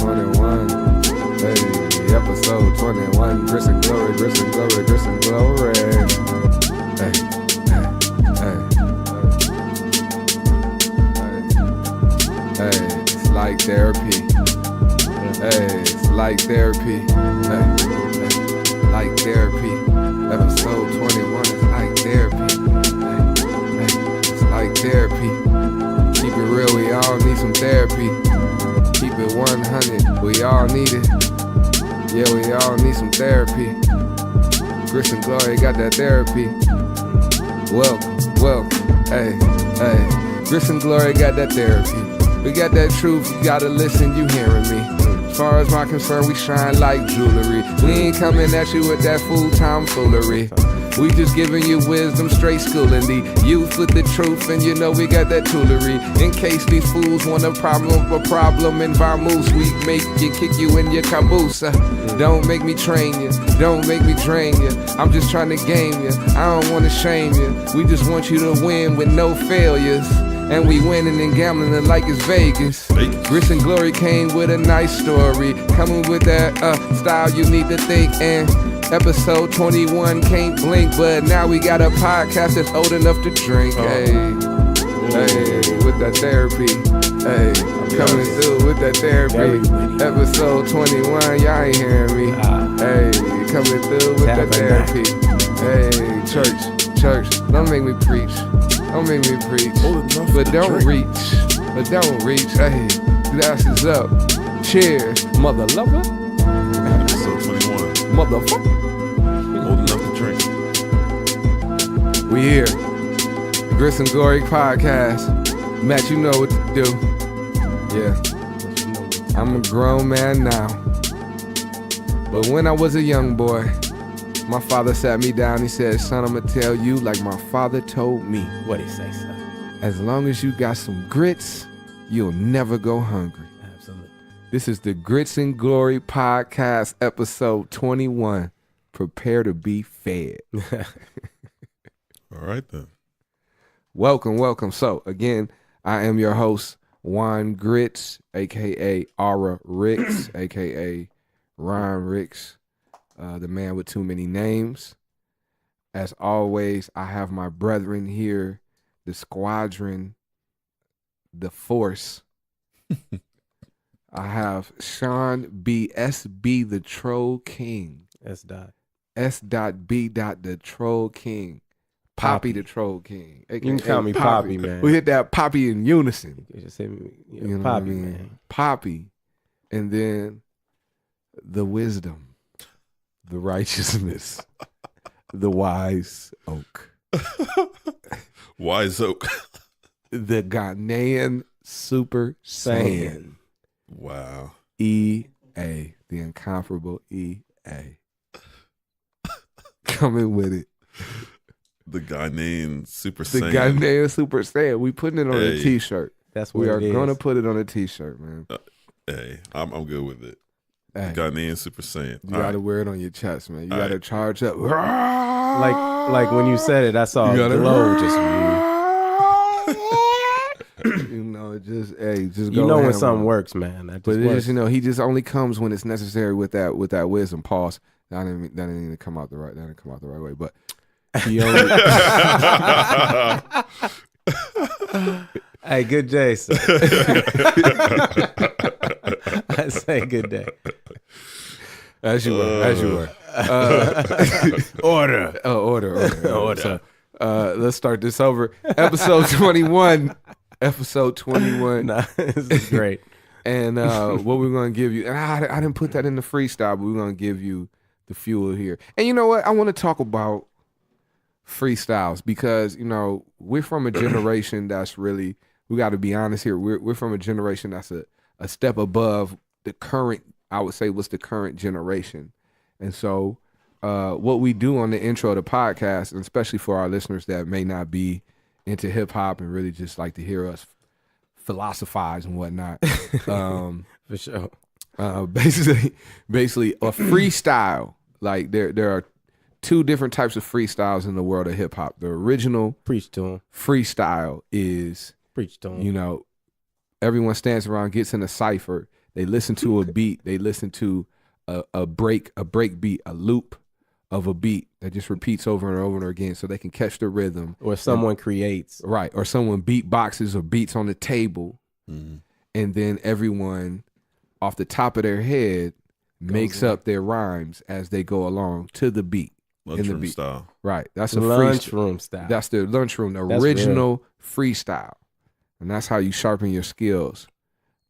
21. Hey, episode 21. Grits and glory, grits and glory, grits and glory. Hey, hey, it's like therapy. Hey, it's like therapy. Hey, like therapy. Episode 21 is like therapy. Hey, it's like therapy. Keep it real, we all need some therapy. Keep it 100, we all need it. Yeah, we all need some therapy. Grits and glory got that therapy. Well, hey. Grits and glory got that therapy. We got that truth, you gotta listen, you hearing me. As far as my concern, we shine like jewelry. We ain't coming at you with that full-time foolery. We just giving you wisdom, straight schooling the youth with the truth, and you know we got that toolery. In case these fools want a problem in vamoose, we make you kick you in your caboose. Don't make me train you, don't make me drain you. I'm just trying to game you, I don't want to shame you. We just want you to win with no failures. And we winning and gambling it like it's Vegas. Grits and glory came with a nice story, coming with that style you need to think. And episode 21 can't blink, but now we got a podcast that's old enough to drink. Hey, with that therapy. Hey, coming through with that therapy. Episode 21, y'all ain't hearing me. Hey, coming through with that therapy. Hey, church, don't make me preach. Don't make me preach, but don't reach. Hey, glasses up. Cheers, mother lover. Episode 21. Motherfucker. Old enough to drink. We here. Grits and Glory podcast. Matt, you know what to do. Yeah. I'm a grown man now. But when I was a young boy, my father sat me down, he said, son, I'm gonna tell you like my father told me. What'd he say, son? As long as you got some grits, you'll never go hungry. Absolutely. This is the Grits and Glory podcast, episode 21. Prepare to be fed. All right, then. Welcome. So, again, I am your host, Juan Grits, a.k.a. Aura Ricks, a.k.a. Ron Ricks. The man with too many names. As always, I have my brethren here, the squadron, the force. I have Sean B. S.B. the Troll King. S.B. the Troll King. Poppy the Troll King. You can call me Poppy, man. We hit that Poppy in unison. You just hit me, You know Poppy, what I mean? man. Poppy. And then the wisdom. The righteousness, the wise oak. Wise oak. The Ghanaian Super Saiyan. Wow. E.A. The incomparable E.A. Coming with it. The Ghanaian Super The Saiyan. Ghanaian Super Saiyan. We putting it on a t-shirt. That's what we are it is. going to put it on a t-shirt, man. Hey, I'm good with it. Hey, Ghanaian Super Saiyan. you got to wear it on your chest, man. You got to right. charge up. Like when you said it, I saw a glow just you know, just just go. you know when ham something on it. works, man. That But just it's works. just, you know, he just only comes when it's necessary with that wisdom. Pause. That didn't even come out the right. That didn't come out the right way. But he only. Hey, good day, sir. I say good day. As you were. Order. Order. So, let's start this over. Episode 21. Nah, this is great. And what we're going to give you, and I didn't put that in the freestyle, but we're going to give you the fuel here. And you know what? I want to talk about freestyles because, you know, we're from a generation that's really, we got to be honest here, we're from a generation that's a step above the current, I would say, what's the current generation. And so what we do on the intro of the podcast, and especially for our listeners that may not be into hip hop and really just like to hear us philosophize and whatnot. For sure. Basically a freestyle. Like there are two different types of freestyles in the world of hip hop. The original Preach to him. freestyle is, Preach to him. you know, everyone stands around, gets in a cipher. They listen to a beat. They listen to a break beat, a loop of a beat that just repeats over and over and again, so they can catch the rhythm. Or someone creates. Right. Or someone beatboxes or beats on the table, and then everyone off the top of their head makes up their rhymes as they go along to the beat. Lunchroom style. Right. That's a lunchroom style. That's the lunchroom, the original freestyle. And that's how you sharpen your skills.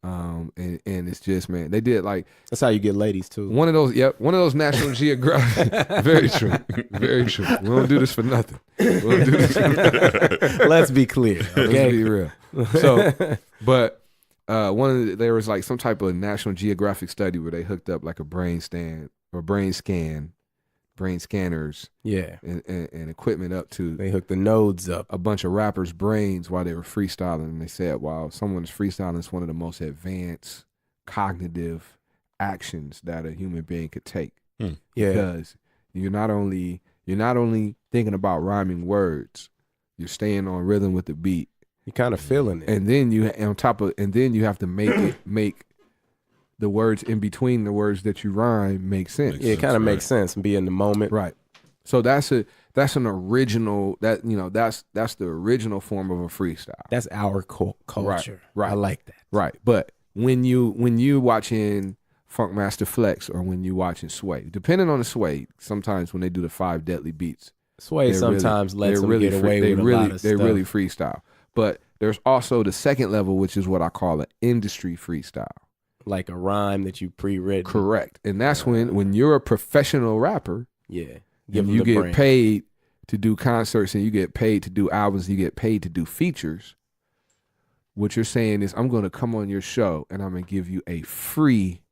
And it's just, man, they did like, that's how you get ladies too. one of those National Geographic. Very true. Very true. We don't do this for nothing. We don't do this for nothing. Let's be clear. Okay. Let's be real. So, but there was like some type of National Geographic study where they hooked up like a brain scanners, and equipment up to. They hooked the nodes up. A bunch of rappers' brains while they were freestyling, and they said, "Wow, someone is freestyling is one of the most advanced cognitive actions that a human being could take." Yeah, because you're not only thinking about rhyming words, you're staying on rhythm with the beat. You're kind of feeling it, and then you have to make the words in between the words that you rhyme make sense. Yeah, it kind of makes sense and be in the moment. Right. So that's an original that's the original form of a freestyle. That's our culture. Right. I like that. Right. But when you watching Funkmaster Flex or when you watching Sway, depending on the Sway, sometimes when they do the 5 deadly beats, Sway sometimes lets them get away with a lot of stuff. They really freestyle. But there's also the second level, which is what I call an industry freestyle. Like a rhyme that you pre-written. Correct. And that's when you're a professional rapper, and you get paid to do concerts and you get paid to do albums, you get paid to do features. What you're saying is, I'm going to come on your show and I'm going to give you a free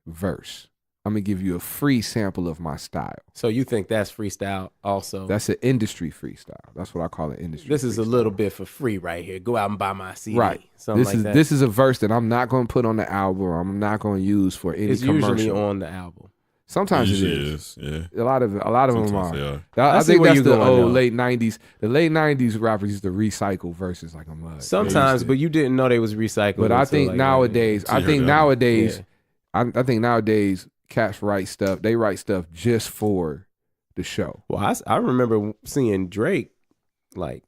verse. I'm going to give you a free sample of my style. So you think that's freestyle also? That's an industry freestyle. That's what I call an industry This is freestyle. a little bit for free right here. Go out and buy my CD. Right. That. This is a verse that I'm not going to put on the album or I'm not going to use for any commercial. It's usually on the album. Sometimes it is. Yeah. A lot of them are. I think that's the old late 90s. The late 90s rappers used to recycle verses like a mud. Sometimes, but you didn't know they was recycling. But I think nowadays, I think nowadays cats write stuff. They write stuff just for the show. Well, I remember seeing Drake like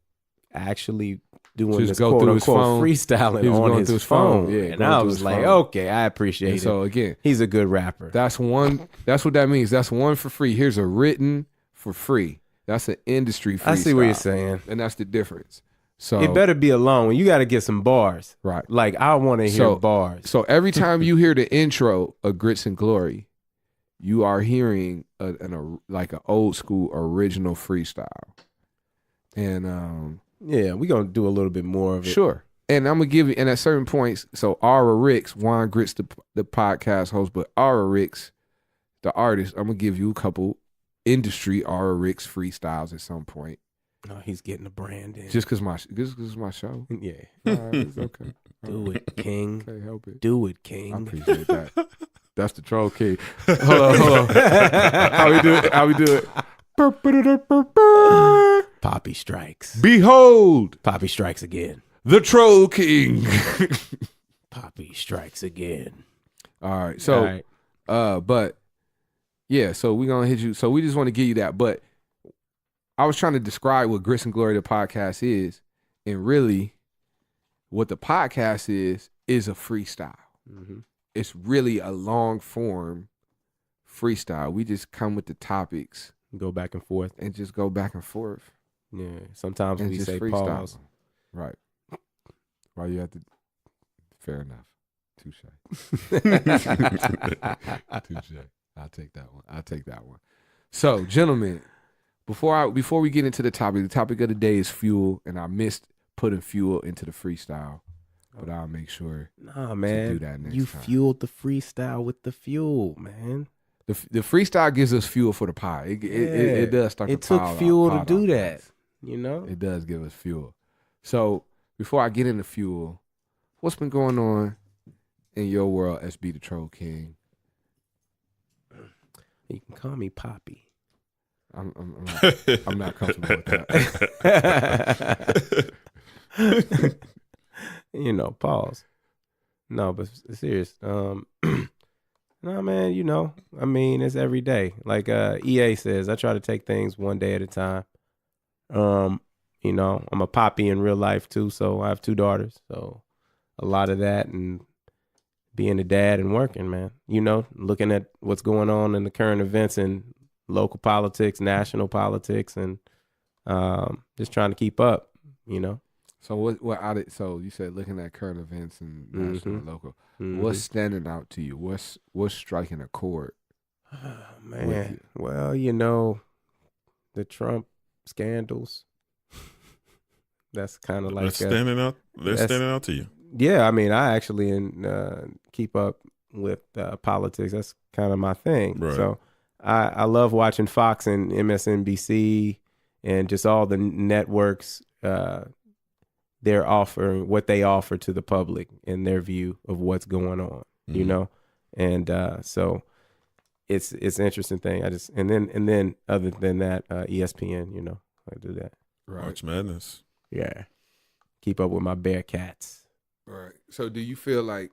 actually doing just this go quote through unquote his phone. freestyling on his phone. Yeah, and I was like, okay, I appreciate it. So again, he's a good rapper. That's one. That's what that means. That's one for free. Here's a written for free. That's an industry freestyle. I see what you're saying, and that's the difference. So it better be a long one. You got to get some bars, right? Like I want to hear bars. So every time you hear the intro of Grits and Glory, you are hearing like an old school original freestyle. And yeah, we're gonna do a little bit more of it. Sure. And I'm gonna give you, and at certain points, so Aura Ricks, Juan Grits, the podcast host, but Aura Ricks, the artist, I'm gonna give you a couple industry Aura Ricks freestyles at some point. Oh, he's getting a brand in. Just cause my show. Yeah. It's okay. Do it, King. Can't help it. Do it, King. I appreciate that. That's the troll king. Hold on. How we do it? Poppy strikes. Behold. Poppy strikes again. The troll king. Poppy strikes again. All right. So, but yeah, so we're going to hit you. So we just want to give you that. But I was trying to describe what Grits and Glory, the podcast is. And really what the podcast is a freestyle. Mm-hmm. It's really a long form freestyle. We just come with the topics. Go back and forth. And just go back and forth. Yeah. Sometimes we say pause. Right. Why you have to. Fair enough. Touche. Touche. I'll take that one. So, gentlemen, before we get into the topic of the day is fuel, and I missed putting fuel into the freestyle. But I'll make sure man, to do that next you time. fueled the freestyle with the fuel, man. The freestyle gives us fuel for the pie. It does start. It took fuel to do that. You know, it does give us fuel. So before I get into fuel, what's been going on in your world, SB the Troll King? You can call me Poppy. I'm not comfortable with that. You know, pause. No, but serious. No, man, you know, I mean, it's every day. Like EA says, I try to take things one day at a time. You know, I'm a poppy in real life too, so I have 2 daughters. So a lot of that and being a dad and working, man. You know, looking at what's going on in the current events in local politics, national politics, and just trying to keep up, you know. So so you said looking at current events and national and local. Mhm. What's standing out to you? What's striking a chord? Man, well, you know, the Trump scandals. That's kind of like They're standing out. They're standing out to you. Yeah, I mean, I actually keep up with politics. That's kind of my thing. Right. So I love watching Fox and MSNBC and just all the networks. They're offering what they offer to the public in their view of what's going on, you know? And so it's an interesting thing. And then other than that, ESPN, you know, I do that. Right. March Madness. Yeah. Keep up with my Bearcats. Right. So do you feel like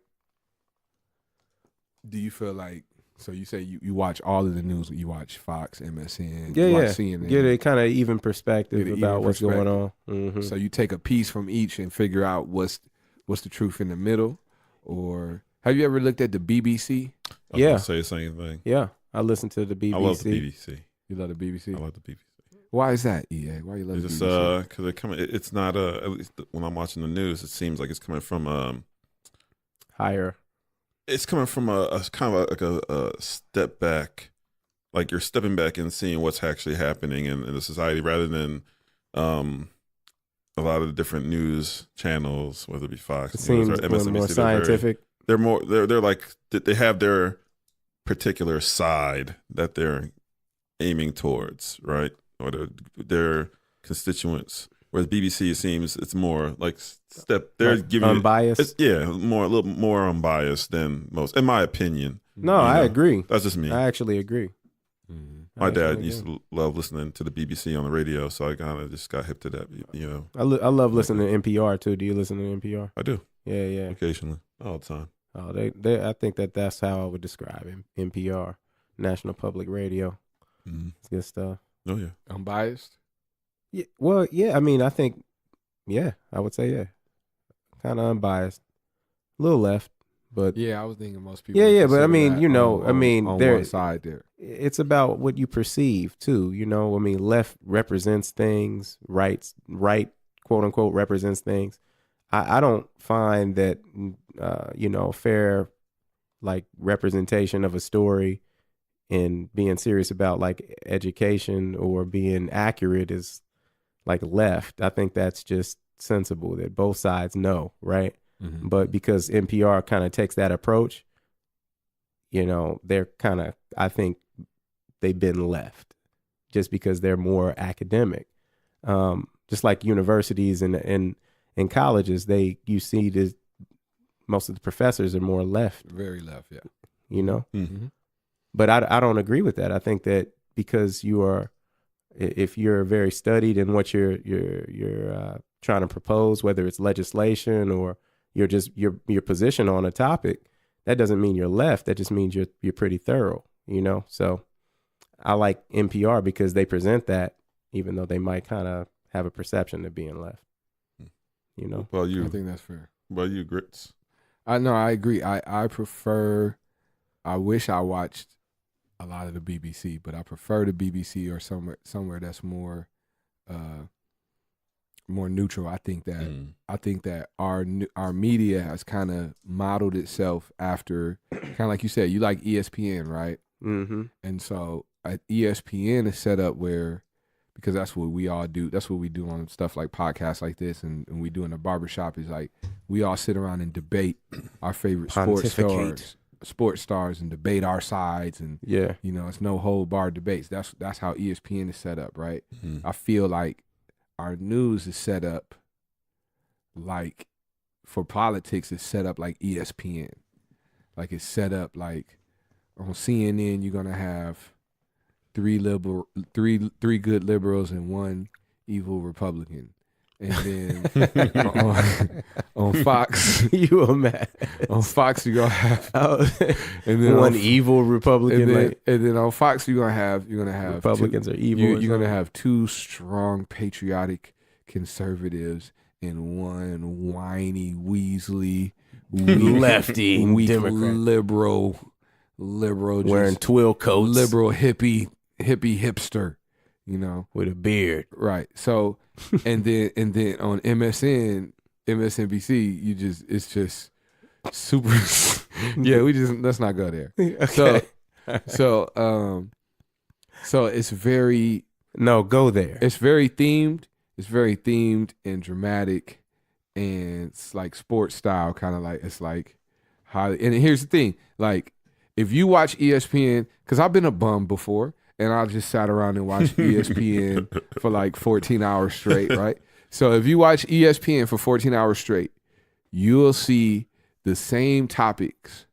so you say you watch all of the news, you watch Fox, MSN, you watch CNN. Get a kind of even perspective Get an about even what's going on. perspective. So you take a piece from each and figure out what's the truth in the middle. Or have you ever looked at the BBC? I was gonna say the same thing. Yeah. I listen to the BBC. I love the BBC. You love the BBC? I love the BBC. Why is that, EA? Why you love It's the BBC? because they're coming. It's not at least when I'm watching the news, it seems like it's coming from Higher. It's coming from a kind of like a step back, like you're stepping back and seeing what's actually happening in the society, rather than a lot of the different news channels, whether it be Fox It News seems or MSNBC. more scientific. They're like they have their particular side that they're aiming towards, right? Or their constituents. Whereas BBC, it seems it's more like they're Like giving unbiased. a little more unbiased than most, in my opinion. No, I agree. That's just me. I actually agree. My dad used to love listening to the BBC on the radio, so I kind of just got hip to that. You know, I love listening to NPR too. Do you listen to NPR? I do Yeah. occasionally, all the time. Oh, they. I think that's how I would describe him. NPR, National Public Radio. It's good stuff. Oh yeah, Unbiased? Yeah. Well, yeah. I mean, I think, yeah, I would say, yeah, kind of unbiased, a little left, but Yeah, I was thinking most people. yeah. would But I consider mean, that you know, on there one side there. it's about what you perceive too. You know, I mean, left represents things, right, quote unquote, represents things. I don't find that you know, fair like representation of a story and being serious about like education or being accurate is like left. I think that's just sensible that both sides know, right? But because NPR kind of takes that approach, you know, they're kind of, I think they've been left just because they're more academic. Just like universities and colleges, you see this, most of the professors are more left, Very left, yeah. you know? Mm-hmm. But I don't agree with that. I think that because if you're very studied in what you're trying to propose, whether it's legislation or your position on a topic, that doesn't mean you're left. That just means you're pretty thorough, you know? So I like NPR because they present that, even though they might kind of have a perception of being left, you know? Well, I think that's fair. Well, you Grits. I agree. I prefer. I wish I watched a lot of the BBC, but I prefer the BBC or somewhere that's more neutral. I think that our media has kind of modeled itself after, kind of like you said, you like ESPN, right? Mm-hmm. And so ESPN is set up where, because that's what we all do. That's what we do on stuff like podcasts like this, and we do in the barbershop is like we all sit around and debate our favorite sports stars and debate our sides, and Yeah. you know, it's no hold bar debates. That's how ESPN is set up, right? I feel like our news is set up like, for politics, it's set up like ESPN. Like it's set up like on CNN, you're gonna have three good liberals and one evil Republican. and then on Fox, You a mad. on Fox you're gonna have, Oh, and then one on, evil Republican. and then on Fox you're gonna have Republicans are evil. You're gonna have two strong patriotic conservatives and one whiny Weasley lefty weak Democrat liberal wearing just twill coats, liberal hippie hipster, you know. with a beard. Right. So and then on MSNBC, it's just super. Yeah, let's not go there. Okay. So it's very No, go there. It's very themed. It's very themed and dramatic, and it's like sports style, kind of like it's like how. And here's the thing, like if you watch ESPN, because I've been a bum before, and I just sat around and watched ESPN for like 14 hours straight, right? So if you watch ESPN for 14 hours straight, you'll see the same topics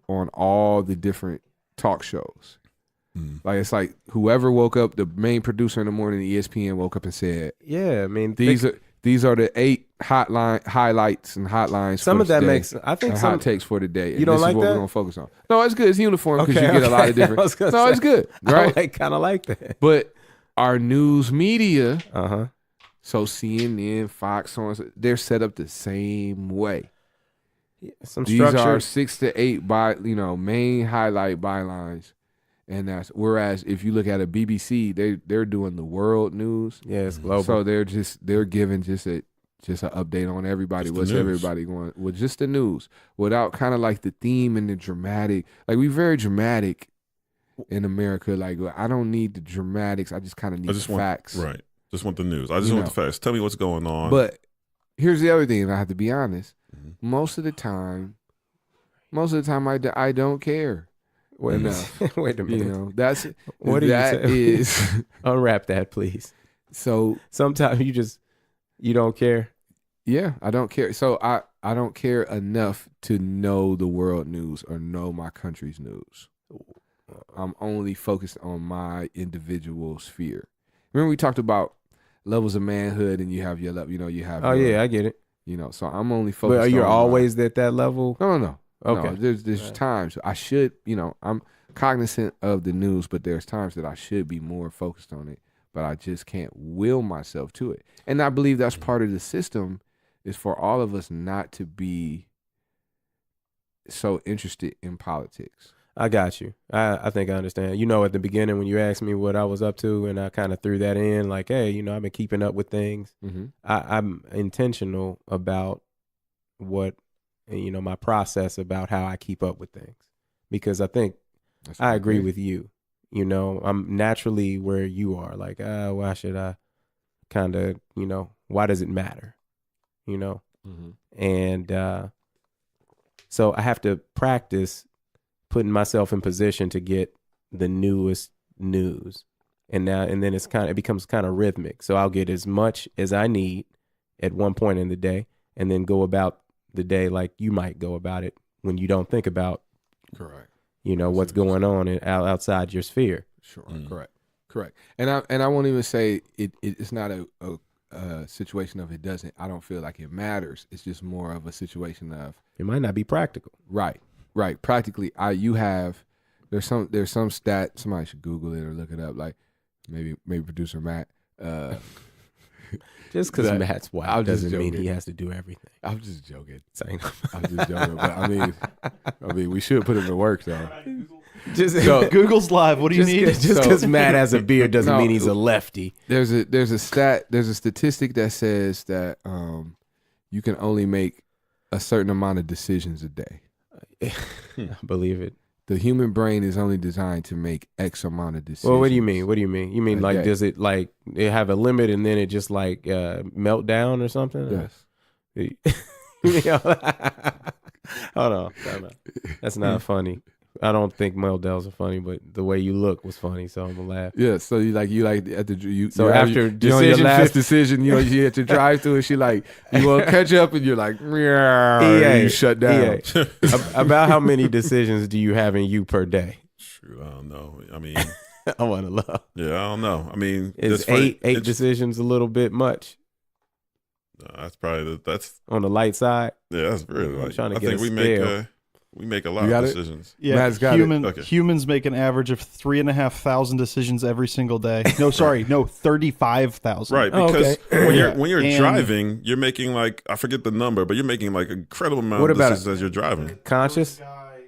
on all the different talk shows. Like it's like whoever woke up, the main producer in the morning, ESPN woke up and said, Yeah, I mean, these are the 8 highlights and hotlines. some for of that today, makes. I think and some. hot takes for the day. You don't like what that? we're gonna focus on. No, it's good. It's uniform because Okay, you get a lot of okay. different. I was gonna No, say, it's good, right? I kind of like that. But our news media, Uh-huh. so CNN, Fox, so on, they're set up the same way. Some These structure. are 6 to 8 main highlight bylines, and that's whereas if you look at a BBC, they're doing the world news. Yeah, it's global. So they're giving just an update on everybody, Just the what's news. everybody going with, just the news, without kind of like the theme and the dramatic. Like we're very dramatic in America. Like I don't need the dramatics. I just kind of need I just the want facts. right. Just want the news. I just You want know. the facts. Tell me what's going on. But here's the other thing, and I have to be honest. Mhm. Most of the time, I don't care. Wait a enough. minute. Wait a You minute. know, that's What are you that saying? is Unwrap that, please. so. Sometimes you don't care. Yeah, I don't care. So I don't care enough to know the world news or know my country's news. I'm only focused on my individual sphere. Remember we talked about levels of manhood, and you have your level. You know, you have. Oh your, yeah, I get it. You know, so I'm only focused. But you're on always at that level. No. Okay. No, there's Right. times I should. You know, I'm cognizant of the news, but there's times that I should be more focused on it. But I just can't will myself to it, and I believe that's part of the system. Is for all of us not to be so interested in politics. I got you. I think I understand. You know, at the beginning when you asked me what I was up to, and I kind of threw that in, like, hey, you know, I've been keeping up with things. Mm-hmm. I'm intentional about what, you know, my process about how I keep up with things, because I think I agree with you. You know, I'm naturally where you are. Like, why should I kind of, you know, why does it matter? You know, and so I have to practice putting myself in position to get the newest news, and then it becomes kind of rhythmic. So I'll get as much as I need at one point in the day, and then go about the day like you might go about it when you don't think about, correct. You know, what's going on outside your sphere. Sure, correct. And I won't even say it's not a situation of it doesn't. I don't feel like it matters. It's just more of a situation of It might not be practical. right. Practically, there's some stat. Somebody should Google it or look it up. Like maybe producer Matt. Just because That- Matt's white I'm just doesn't mean joking. he has to do everything. I'm just joking. Same. I'm just joking. But I mean, we should put him to work though. Just So- Google's live. What do you need? Just because Matt has a beard doesn't No. mean he's a lefty. There's a statistic that says that you can only make a certain amount of decisions a day. I believe it. The human brain is only designed to make X amount of decisions. Well, what do you mean? What do you mean? You mean like Okay. does it like it have a limit and then it just like melt down or something? Yes. Hold on. That's not funny. I don't think Meldels are funny, but the way you look was funny, so I'm gonna laugh. Yeah, so you at the you. So you're after you're on your decision last fifth- decision, you at your drive through, and she like you want to catch up, and you're like, EA, you shut down. EA. About how many decisions do you have in you per day? Shoot, I don't know. I mean, I want to love. yeah, I don't know. I mean, Is that's funny. eight decisions a little bit much? That's probably that's on the light side. yeah. That's really I'm like trying to I get think a we make a lot You of got it? decisions. Yeah, Matt's got it. humans make an average of 3,500 decisions every single day. No, sorry, no, 35,000. Right, Oh, because okay. when you're And- driving, you're making like I forget the number, but you're making like an incredible amount What of about decisions as you're driving. Conscious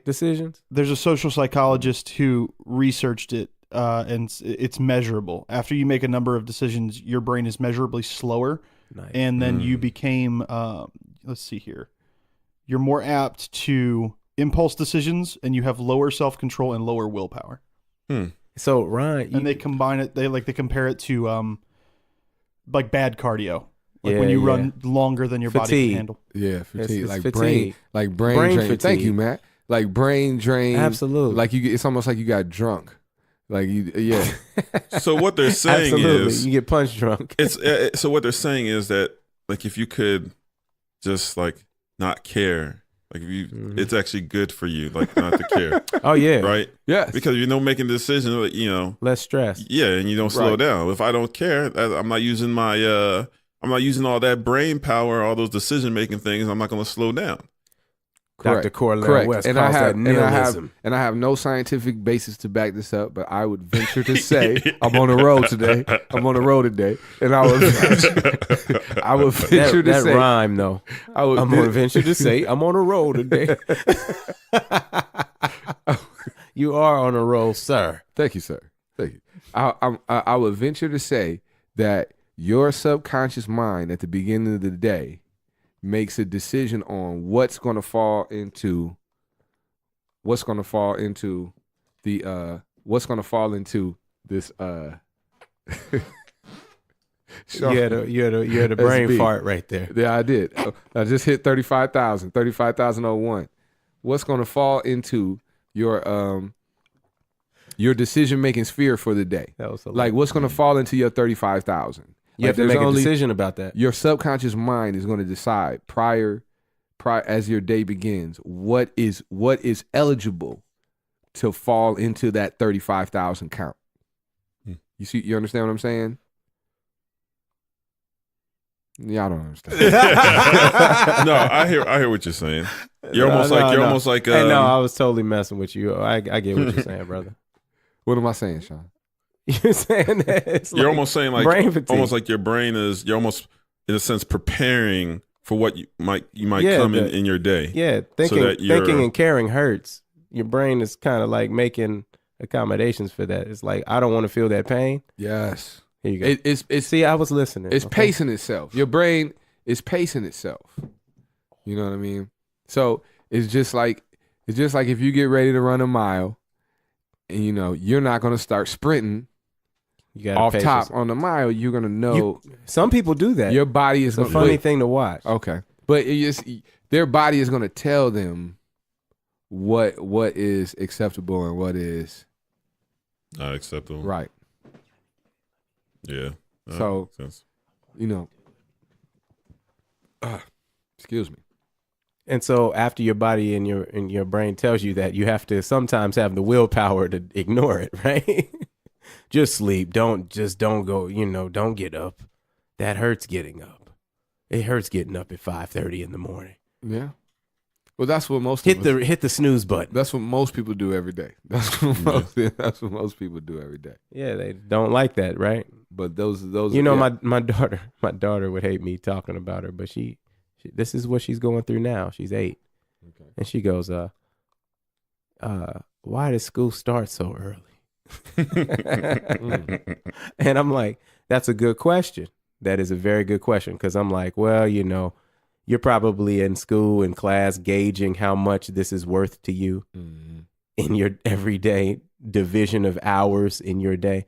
decisions. There's a social psychologist who researched it, and it's measurable. After you make a number of decisions, your brain is measurably slower, Nice. and then you became. Let's see here. You're more apt to impulse decisions, and you have lower self-control and lower willpower. So Ryan, And they combine it. They compare it to like bad cardio, like Yeah, when you yeah. run longer than your body Fatigue. can handle. Yeah, fatigue. it's Like fatigue. brain Brain drain. Thank fatigue. you, Matt. Like brain drain. Absolutely. Like it's almost like you got drunk. Like you, yeah. So what they're saying Absolutely, is you get punch drunk. it's so what they're saying is that like if you could just like not care, like if you, it's actually good for you, like not to care, Oh yeah, right? Yes. Because you know making decisions, like, you know, less stress. yeah, and you don't slow Right. down. If I don't care, I'm not using my I'm not using all that brain power, all those decision making things. I'm not going to slow down. Dr. Corley Correct. West And calls I have, that nihilism. and I have no scientific basis to back this up, but I would venture to say I'm on the road today. I'm on the road today, and I would I would venture to that say rhyme though. I would I'm gonna venture to say I'm on a roll today. You are on a roll, sir. Thank you, sir. Thank you. I would venture to say that your subconscious mind at the beginning of the day makes a decision on what's going to fall into this You had a brain SB. fart right there. Yeah, I did. I just hit 35,001. What's going to fall into your decision making sphere for the day? That was Like what's going to fall into your 35,000? you have to make a decision about that. Your subconscious mind is going to decide prior as your day begins what is eligible to fall into that 35,000 count. You understand what I'm saying? Yeah, I don't understand. No, I hear what you're saying. You're almost like Hey, no, I was totally messing with you. I get what you're saying, brother. What am I saying, Sean? You're saying that it's you're like almost saying like brain fatigue. almost like your brain is you're almost in a sense preparing for what you might Yeah, come in your day. Yeah, thinking that you're- and caring hurts. Your brain is kind of like making accommodations for that. It's like I don't want to feel that pain. Yes. Here you go. It's See, I was listening. It's okay? pacing itself. Your brain is pacing itself. You know what I mean? So it's just like if you get ready to run a mile, and you're not going to start sprinting You got off top on the mile. You're going to know Some people do that. your body is It's a funny thing to watch. Okay, but their body is going to tell them what is acceptable and what is Not acceptable. right. Yeah. So, makes sense. Excuse me. And so after your body and your brain tells you that, you have to sometimes have the willpower to ignore it, right? Just sleep. Don't go, don't get up. That hurts getting up. It hurts getting up at 5:30 in the morning. Yeah. Well, that's what most Hit the snooze button. That's what most people do every day. That's what most people do every day. Yeah, they don't like that, right? But those My daughter would hate me talking about her, but she this is what she's going through now. She's 8. Okay. And she goes, why does school start so early? And I'm like, that's a good question. That is a very good question. Because I'm like, well, you're probably in school and class gauging how much this is worth to you in your everyday division of hours in your day.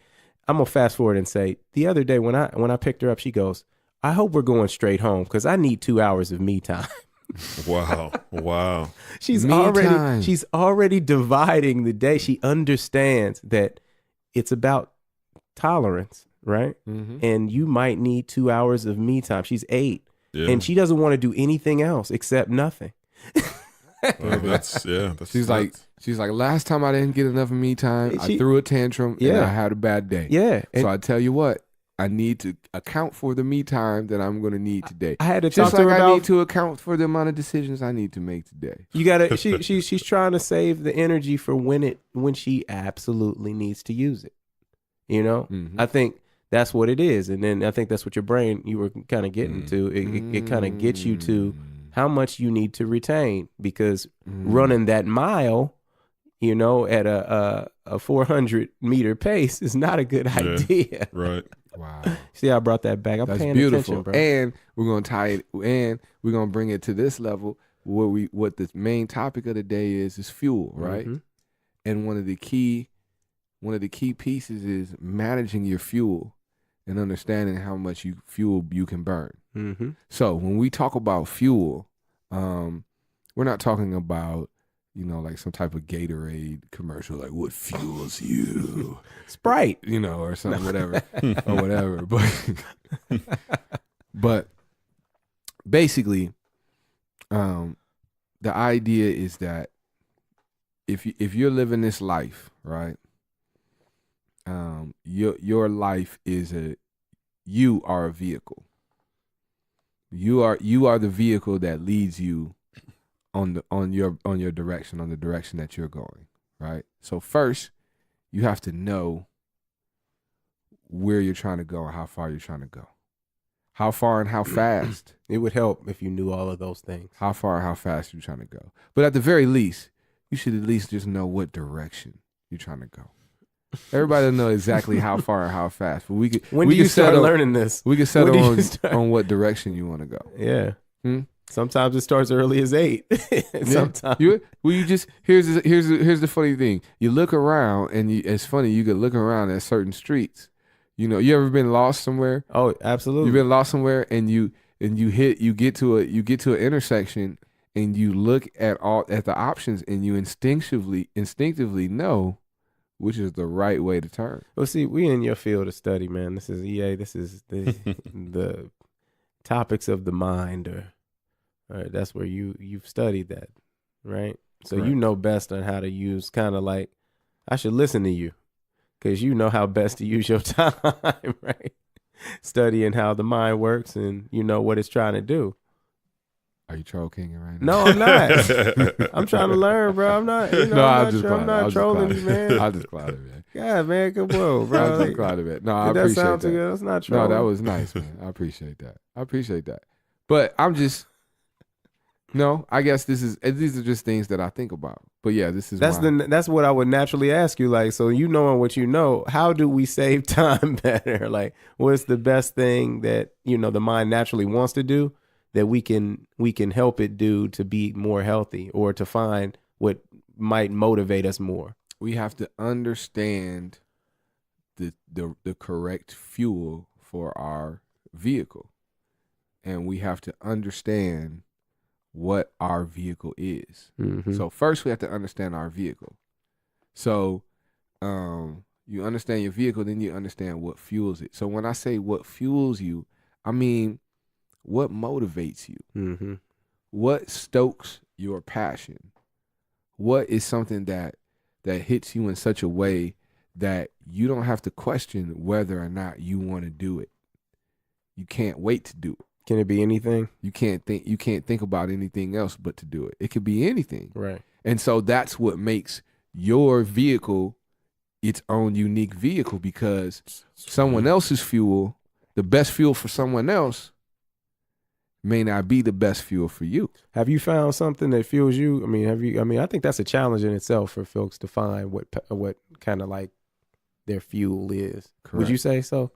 I'm gonna fast forward and say the other day when I picked her up, she goes, I hope we're going straight home because I need 2 hours of me time. Wow. She's Me time. already dividing the day. She understands that it's about tolerance, right? Mm-hmm. And you might need 2 hours of me time. She's 8. Yeah. And she doesn't want to do anything else except nothing. That's She's like, last time I didn't get enough of me time. I She- threw a tantrum and Yeah. I had a bad day. Yeah. So I tell you what, I need to account for the me time that I'm going to need today. I had to Just talk to like her I need about. to account for the amount of decisions I need to make today. You gotta. She's trying to save the energy for when she absolutely needs to use it. You know, Mhm. I think that's what it is, and then I think that's what your brain you were kind of getting to. It kind of gets you to how much you need to retain because running that mile, you know, at a 400 meter pace is not a good idea. Right. Wow. See, I brought that back. I'm That's paying beautiful. attention, bro. And we're gonna tie it, and we're gonna bring it to this level where what the main topic of the day is fuel, right? Mhm. And one of the key pieces is managing your fuel and understanding how much fuel you can burn. Mm-hmm. So when we talk about fuel, we're not talking about, you know, like some type of Gatorade commercial, like what fuels you, Sprite, you know, or something, whatever, or whatever. But basically, the idea is that if you're living this life, right, your life is you are a vehicle. You are the vehicle that leads you on your direction, on the direction that you're going, right? So first, you have to know where you're trying to go and how far you're trying to go. How far and how fast. it would help if you knew all of those things. How far and how fast you're trying to go. But at the very least, you should at least just know what direction you're trying to go. Everybody doesn't know exactly how far and how fast. But we could When we do you could start settle, learning this? We can When do settle you start? on what direction you want to go. Yeah. Hmm? Sometimes it starts early as 8. Sometimes. You just here's the funny thing. You look around and it's funny. You could look around at certain streets. You know, you ever been lost somewhere? Oh, absolutely. You've been lost somewhere and you get to an intersection and you look at the options and you instinctively know which is the right way to turn. Well, see, we in your field of study, man. This is EA. This is the topics of the mind, or that's where you've studied that, right? So Correct. you know best on how to use. Kind of like I should listen to you because you know how best to use your time, right? Studying how the mind works and you know what it's trying to do. Are you troll kinging right now? No, I'm not. I'm trying to learn, bro. I'm not. You know, I'm not trolling you, man. I'll just cloud it, man. Yeah, man. Come on, bro. I'll just cloud it, man. No, I Did that appreciate sound that. too good? That's not No, trolling. that was nice, man. I appreciate that. But I'm just, no, I guess these are just things that I think about. But yeah, this is that's what I would naturally ask you. Like, so you knowing what you know, how do we save time better? Like, what's the best thing that you know the mind naturally wants to do that we can help it do to be more healthy or to find what might motivate us more? We have to understand the correct fuel for our vehicle, and we have to understand what our vehicle is. Mm-hmm. So first we have to understand our vehicle. So you understand your vehicle, then you understand what fuels it. So when I say what fuels you, I mean what motivates you. Mm-hmm. What stokes your passion? What is something that hits you in such a way that you don't have to question whether or not you want to do it? You can't wait to do it. Can it be anything? You can't think about anything else but to do it. It could be anything. Right. And so that's what makes your vehicle its own unique vehicle, because someone else's fuel, the best fuel for someone else, may not be the best fuel for you. Have you found something that fuels you? I mean, I think that's a challenge in itself for folks to find what kind of like their fuel is. Correct. Would you say so?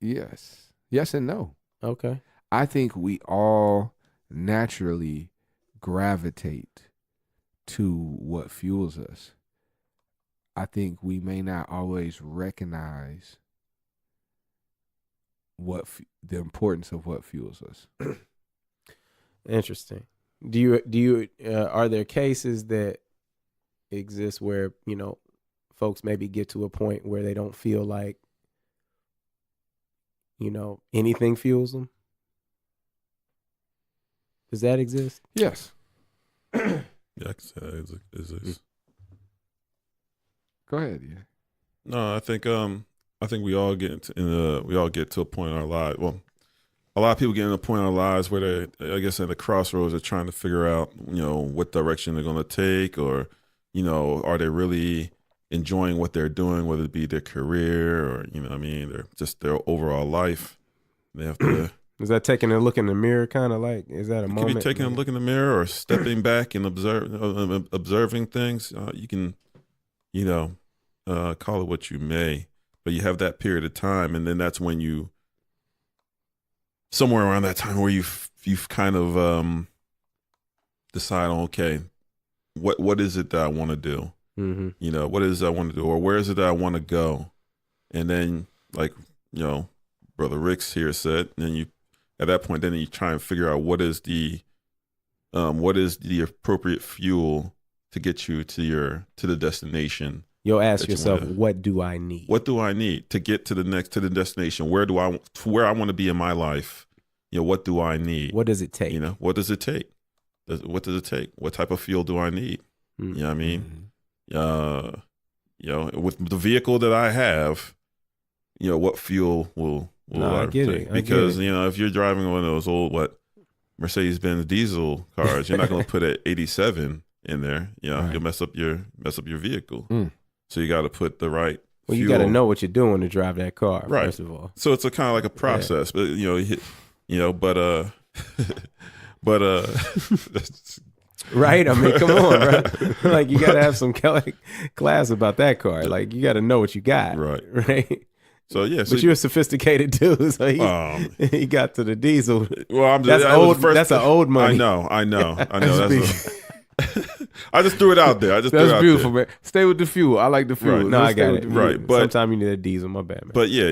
Yes. Yes and no. Okay. I think we all naturally gravitate to what fuels us. I think we may not always recognize the importance of what fuels us. Interesting. Do you are there cases that exist where, you know, folks maybe get to a point where they don't feel like, you know, anything fuels them? Does that exist? Yes. Yeah, I can say that is. Go ahead. Yeah. No, I think I think we all get to a point in our lives. Well, a lot of people get to a point in our lives where they, I guess, at the crossroads, are trying to figure out, what direction they're going to take, or, are they really enjoying what they're doing, whether it be their career or, they're just their overall life. They have to. Is that taking a look in the mirror, kind of like? Is that a moment? Could be taking a look in the mirror or stepping back and observing things. You can, call it what you may, but you have that period of time, and then that's when you, somewhere around that time, where you've kind of decide on, okay, what is it that I want to do? Mm-hmm. What is it I want to do, or where is it that I want to go? And then, like, Brother Rick's here said, and you, at that point, then you try and figure out what is the appropriate fuel to get you to the destination. You'll ask yourself, what do I need? What do I need to get to the destination? Where I want to be in my life? What do I need? What does it take? What does it take? What does it take? What type of fuel do I need? Mm-hmm. You know what I mean? With the vehicle that I have, what fuel will I take? Because if you're driving one of those old Mercedes-Benz diesel cars, you're not going to put an 87 in there. Right. You'll mess up your vehicle. So you got to put the right. Well, fuel. You got to know what you're doing to drive that car. Right. First of all. So it's a kind of like a process, but right? I mean, come on, right? Like, you got to have some class about that car. Like, you got to know what you got. Right. So yeah, but you're a sophisticated dude, so he got to the diesel. Well, that's an old money. I know. I just threw it out there. That's beautiful, man. Stay with the fuel. I like the fuel. Right. No, I got it. Right, but sometimes you need a diesel. My bad, man. But yeah,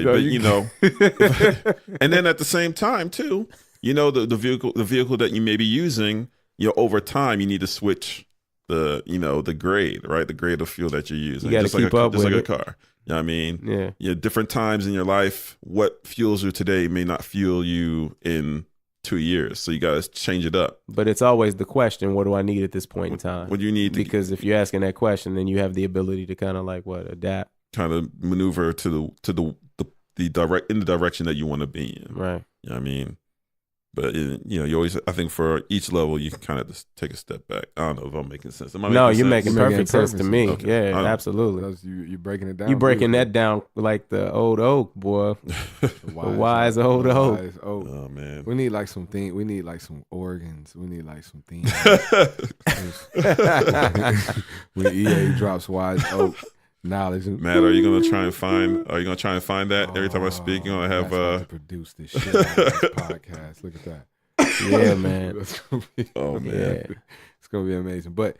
and then at the same time too, the vehicle that you may be using, over time you need to switch the grade, right? The grade of fuel that you're using. You got to keep up with it. Just like a car. You know what I mean? Yeah. Different times in your life, what fuels you today may not fuel you in 2 years. So you got to change it up. But it's always the question, what do I need at this point in time? What do you need? Because if you're asking that question, then you have the ability to kind of like adapt. Kind of maneuver to the direction that you want to be in. Right. You know what I mean? But you always, I think for each level, you can kind of just take a step back. I don't know if I'm making sense. You're making perfect sense to me. Okay. Yeah, absolutely. You're breaking it down. You're breaking that down like the old oak, boy. wise old oak. Oh man, we need like some things. We need like some organs. We need like some things. When EA drops wise oak knowledge. Matt, are you gonna try and find that every time I speak? You're gonna have to produce this shit on this podcast. Look at that. Yeah, man. Man, it's gonna be amazing. But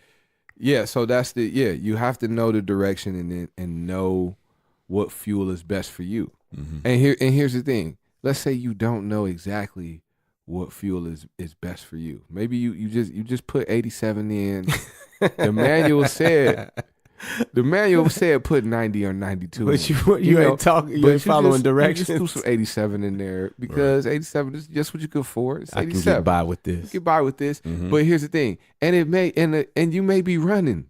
yeah, so that's you have to know the direction and know what fuel is best for you. Mm-hmm. And here's the thing. Let's say you don't know exactly what fuel is best for you. Maybe you just put 87 in. The manual said put 90 or 92. But you ain't talking. You ain't following directions. You just threw some 87 in there because 87 is just what you can afford. It's 87. I can get by with this. You get by with this. Mm-hmm. But here's the thing, and you may be running.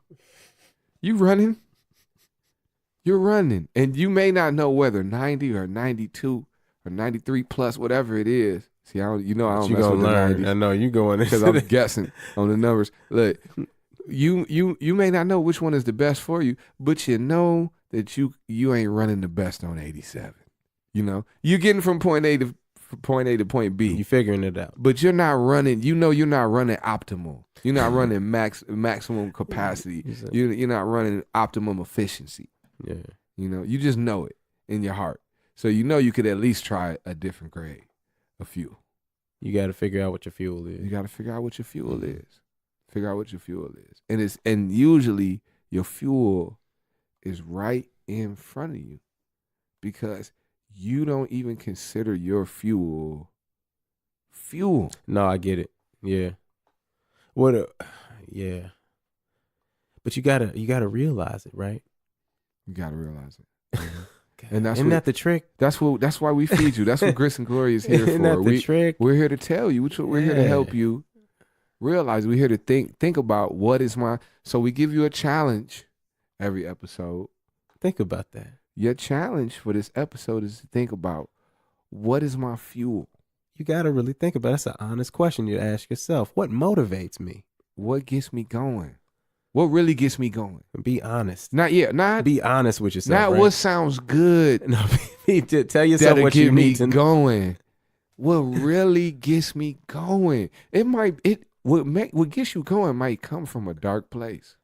You're running, and you may not know whether 90 or 92 or 93 plus whatever it is. See, I don't mess with the 90s. I know you going because I'm guessing on the numbers. Look. You may not know which one is the best for you, but you know that you ain't running the best on 87. You're getting from point A to point B. You figuring it out, but you're not running. You're not running optimal. You're not running maximum capacity. You're not running optimum efficiency. Yeah. You just know it in your heart. So you could at least try a different grade of fuel. You got to figure out what your fuel is. You got to figure out what your fuel is. Figure out what your fuel is. And usually your fuel is right in front of you because you don't even consider your fuel. No, I get it. Yeah. Yeah. But you gotta realize it, right? You gotta realize it. And isn't that the trick? That's why we feed you. That's what Grits and Glory is here Isn't for. That the trick? We're here to tell you. We're here to help you realize. We're here to think about so we give you a challenge every episode. Think about that. Your challenge for this episode is to think about, what is my fuel? You got to really think about it. That's an honest question you ask yourself. What motivates me? What gets me going? What really gets me going? Be honest. Not Be honest with yourself. not right? what sounds good. No, tell yourself That'll what get you me need to going. What really gets me going? What gets you going might come from a dark place.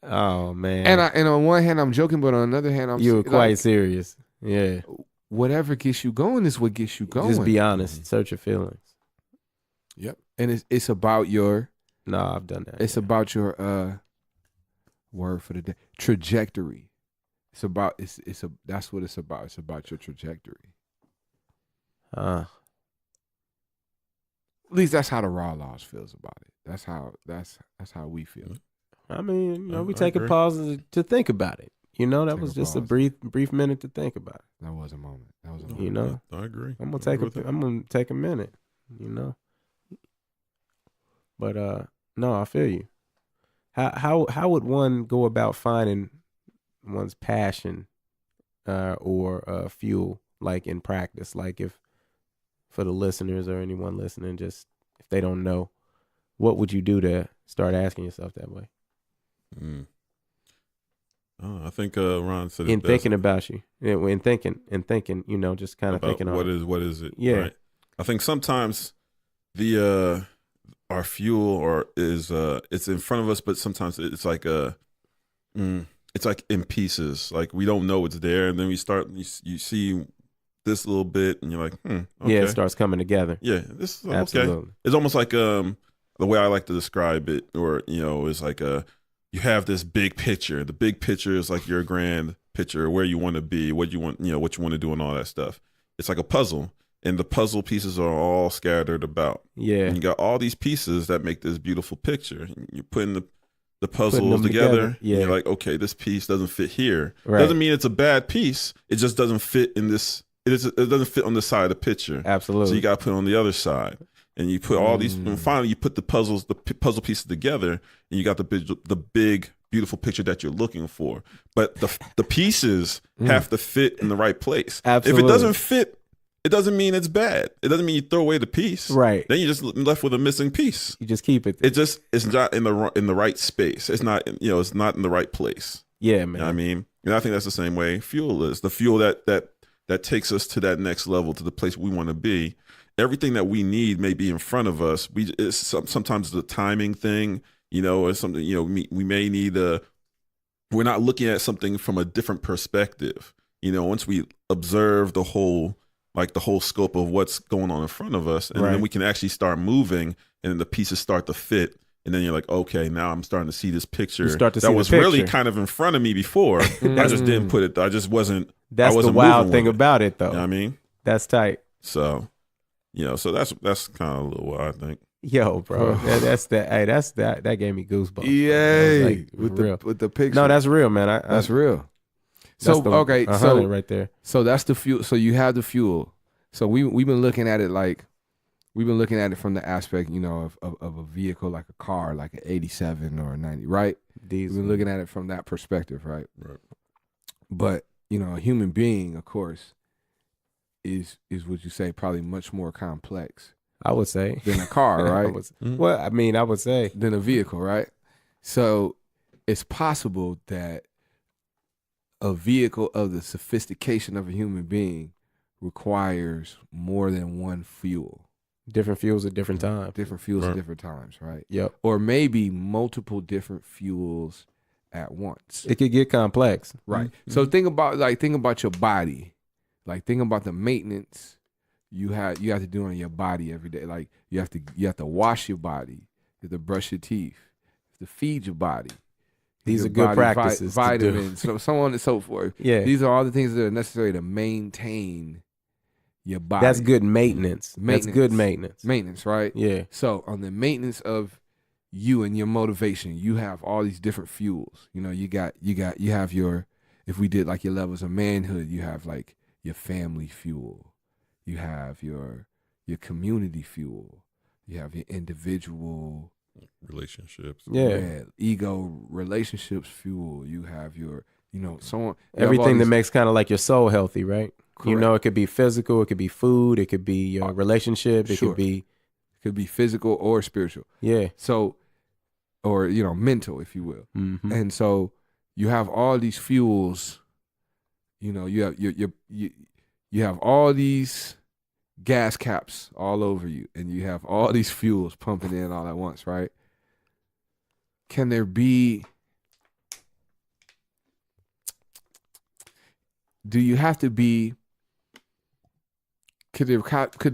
Oh man. And on one hand I'm joking, but on the other hand you were quite serious. Yeah. Whatever gets you going is what gets you going. Just be honest. Search your feelings. Yep. And it's about your No, I've done that. It's about your word for the day, trajectory. That's what it's about. It's about your trajectory. At least that's how the Raw Laws feels about it. That's how we feel. I mean, we I take a agree. pause to think about it. That Take was a just a pause. brief minute to think about it. That was a moment. I agree. I'm gonna I agree with I'm gonna take a minute. But no, I feel you. How would one go about finding one's passion or fuel, like in practice? Like, if for the listeners or anyone listening, just if they don't know, what would you do to start asking yourself that way? I think Ron said it In best. thinking about you, in thinking, just kind of About thinking on what is it? Yeah. Right? I think sometimes the our fuel is it's in front of us, but sometimes it's like it's like in pieces. Like we don't know it's there, and then you see this little bit, and you're like, okay. Yeah, it starts coming together. Yeah, this is Absolutely. okay. It's almost like the way I like to describe it, or is like you have this big picture. The big picture is like your grand picture, where you want to be, what you want, what you want to do, and all that stuff. It's like a puzzle, and the puzzle pieces are all scattered about. Yeah. And you got all these pieces that make this beautiful picture. You're putting the puzzles them together. Yeah. And you're like, okay, this piece doesn't fit here. Right. Doesn't mean it's a bad piece. It just doesn't fit in this. It doesn't fit on this side of the picture. Absolutely. So you got to put it on the other side. And you put all these, and finally you put the puzzle pieces together, and you got the big, beautiful picture that you're looking for. But the pieces have to fit in the right place. Absolutely. If it doesn't fit, it doesn't mean it's bad. It doesn't mean you throw away the piece. Right. Then you're just left with a missing piece. You just keep it. It's not in the right space. It's not it's not in the right place. Yeah, You man. know what I mean? And I think that's the same way fuel is. The fuel that takes us to that next level, to the place we want to be. Everything that we need may be in front of us. Sometimes the timing thing, or something, we may need we're not looking at something from a different perspective. Once we observe the whole scope of what's going on in front of us, and Right. then we can actually start moving, and then the pieces start to fit. And then you're like, okay, now I'm starting to see this picture You start to that see the was really picture. kind of in front of me before. I just didn't put it. I just wasn't. That's I wasn't the wild moving thing with it. about it, though. You know what I mean? That's tight. So, so that's kind of a little what I think. Yo, bro. That gave me goosebumps. Yay. Like, with real. the picture. No, that's real, man. that's real. that's So the okay, 100 so right there. so that's the fuel. So you have the fuel. So we've been looking at it from the aspect, of a vehicle, like a car, like an 87 or a 90, right? We've Diesel. been looking at it from that perspective, right? Right. But a human being, of course, is what you say, probably much more complex I would say. than a car, I right? would- Well, I mean, I would say. Than a vehicle, right? So it's possible that a vehicle of the sophistication of a human being requires more than one fuel. Different fuels at different times. Different fuels at Right. different times, right? Yep. Or maybe multiple different fuels at once. It could get complex. Right. So think about your body. Like think about the maintenance you have to do on your body every day. Like you have to wash your body, you have to brush your teeth, you have to feed your body. These Your are good body practices to do. vitamins, so on and so forth. Yeah. These are all the things that are necessary to maintain your body. That's good maintenance. That's good maintenance. Maintenance, right? Yeah. So on the maintenance of you and your motivation, you have all these different fuels. You have your, if we did like your levels of manhood, you have like your family fuel, you have your community fuel, you have your individual relationships. Yeah. Ego, relationships, fuel. You have your, someone. you have all Everything that these- makes kind of like your soul healthy, right? You know, it could be physical, it could be food, it could be your relationship, it Sure. could be could be physical or spiritual. yeah. So, or mental, if you will. Mm-hmm. And so you have all these fuels. You have you have all these gas caps all over you, and you have all these fuels pumping in all at once, right? Can there be? Do you have to be? Could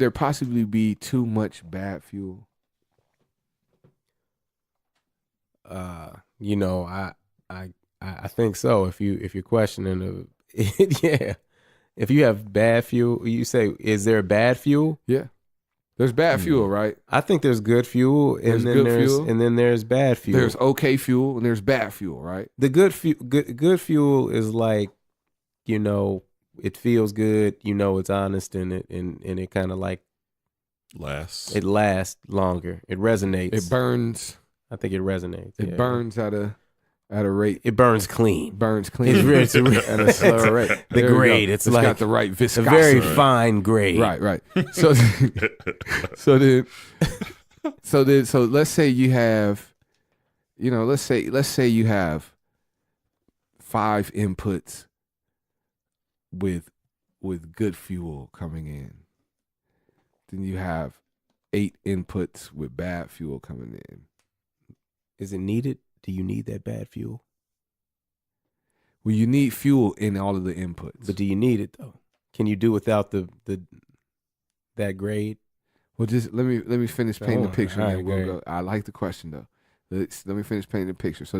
there possibly be too much bad fuel? I think so. If you're questioning yeah. If you have bad fuel, you say, is there bad fuel? Yeah, there's bad fuel, right? I think there's good fuel, and There's then good there's fuel. and then there's bad fuel. There's okay fuel and there's bad fuel, right? The good fuel is like, it feels good, it's honest, and it kind of like Last. it lasts longer. It resonates. It burns. I think it resonates. It yeah. burns at a rate. It burns clean. Burns clean. It's at a slower rate. The There you go. grade. It's like got the right a viscosity. very fine grade. Right. So so let's say you have, let's say you have 5 inputs with good fuel coming in. Then you have 8 inputs with bad fuel coming in. Is it needed? Do you need that bad fuel? Well, you need fuel in all of the inputs. But do you need it though? Can you do without that grade? Well, just let me finish painting the picture. All And right, then we'll great. go. I like the question though. Let me finish painting the picture. So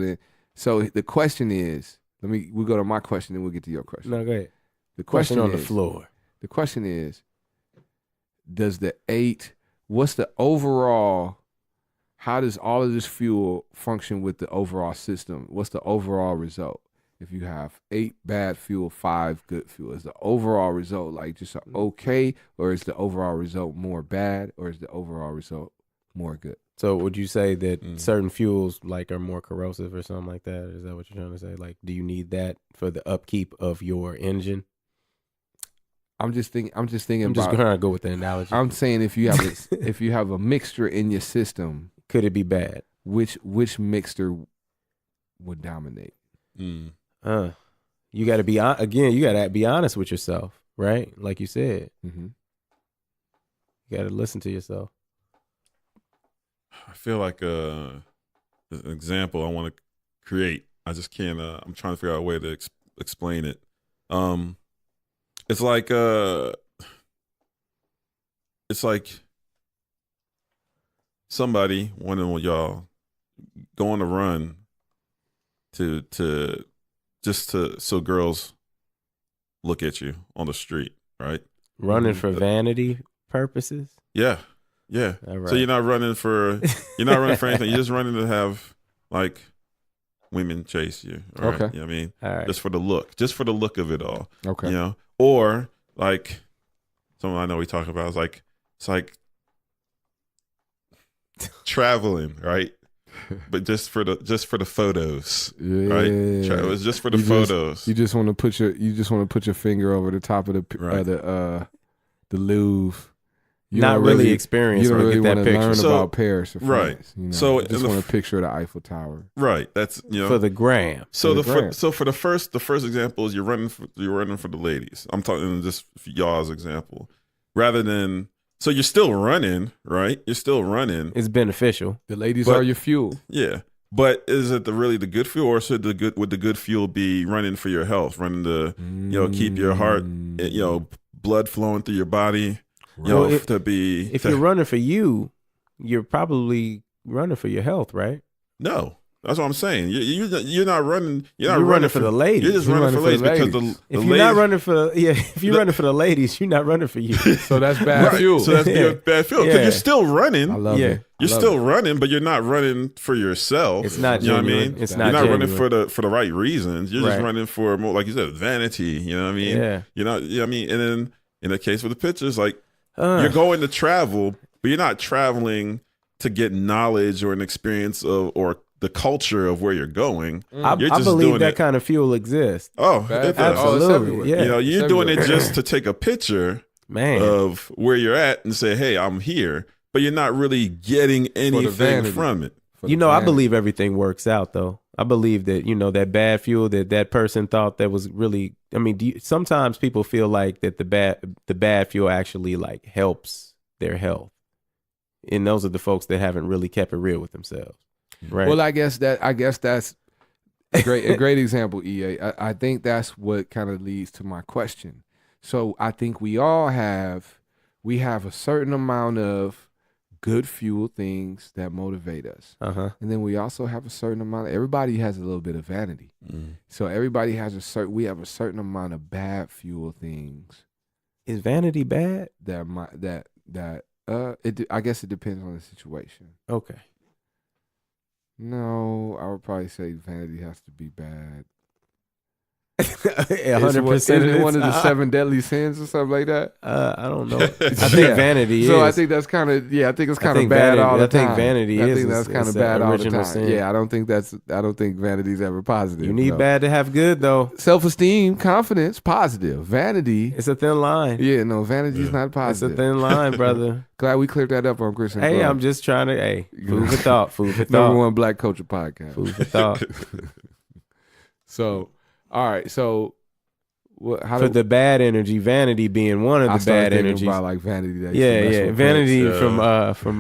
the question is, we'll go to my question, then we'll get to your question. No, go ahead. The Question on is, the floor. The question is, what's the overall? How does all of this fuel function with the overall system? What's the overall result? If you have 8 bad fuel, 5 good fuel, is the overall result like just okay, or is the overall result more bad, or is the overall result more good? So would you say that certain fuels like are more corrosive or something like that? Is that what you're trying to say? Like, do you need that for the upkeep of your engine? I'm just thinking I'm just about. trying to go with the analogy. I'm saying if you have a mixture in your system, Could it be bad? which mixture would dominate? You got to be you got to be honest with yourself, right? Like you said, Mm-hmm. you got to listen to yourself. I feel like an example I want to create. I just can't. I'm trying to figure out a way to explain it. It's like somebody, one of y'all, go on a run so girls look at you on the street, right? Running for vanity purposes. Yeah. All right. So you're not running for anything. You're just running to have like women chase you. Right? Okay. You know what I mean? All right. Just for the look of it all. Okay. Or like someone I know we talk about is like, it's like traveling, right? But just for the photos, right? It was just for the photos. You just want to put your finger over the top of the Louvre. You Not don't really experienced You don't or really get that want to picture. learn So- about Paris or right. France. So you just in the want a picture of the Eiffel Tower. Right. That's for the gram. So for the for the first example is you're running for the ladies. I'm talking just y'all's example, rather than so you're still running, right? You're still running. It's beneficial. The ladies But- are your fuel. Yeah, but is it really the good fuel, or would the good fuel be running for your health, running to keep your heart, blood flowing through your body, Well, if you're running for you, you're probably running for your health, right? no. That's what I'm saying. You're not running. You're running for the ladies. You're just You're running for ladies because the If ladies, you're not running for if you're running for the ladies, you're not running for you. So that's bad Right. fuel. So that's Yeah. bad fuel because Yeah. you're still running. I love Yeah. it. You're still running, but you're not running for yourself. It's not You know what I genuine. mean? It's You're not not running genuine. for the right reasons. You're just Right. running for more, like you said, vanity. You know what I mean? Yeah. You know what I mean? And then in the case with the pictures, like Uh, you're going to travel, but you're not traveling to get knowledge or an experience of or the culture of where you're going. I You're just believe doing that it. kind of fuel exists. Oh, Bad it fuel. does. Oh, it's Absolutely. everywhere. Yeah. You know, you're It's doing it everywhere. just to take a picture Man. of where you're at and say, "Hey, I'm here," but you're not really getting anything vanity. from it. For You the know, I vanity. believe everything works out, though. I believe that, you know, that bad fuel that person thought that was really, I mean, sometimes people feel like that the bad fuel actually like helps their health. And those are the folks that haven't really kept it real with themselves. Right. Well, I guess that's a great example, EA. I think that's what kind of leads to my question. So I think we have a certain amount of good fuel things that motivate us. uh-huh. And then we also have a certain amount everybody has a little bit of vanity. So everybody has we have a certain amount of bad fuel things Is vanity bad? I guess it depends on the situation. Okay. No, I would probably say vanity has to be bad. 100%. Isn't it one of the 7 deadly sins or something like that? I don't know. I think Yeah. vanity So I is. think that's kind of I think it's I kind of think bad vanity- all the I think time. vanity I is think that's is kind of the bad all the original time. sin. Yeah, I don't think vanity's ever positive. You need no. bad to have good, though. Self-esteem, confidence, positive. Vanity, It's a thin line. yeah, no, vanity's not It's a positive. thin line, brother. Glad we cleared that up on Christian. Hey, Club. I'm just trying to. Hey, food for thought. Food for number thought. one Black Culture Podcast. Food for thought. So, all right, so what? How For do the bad energy, vanity being one of I the started bad thinking energies. about like vanity? That Yeah, used to mess yeah. with Vanity Prince, from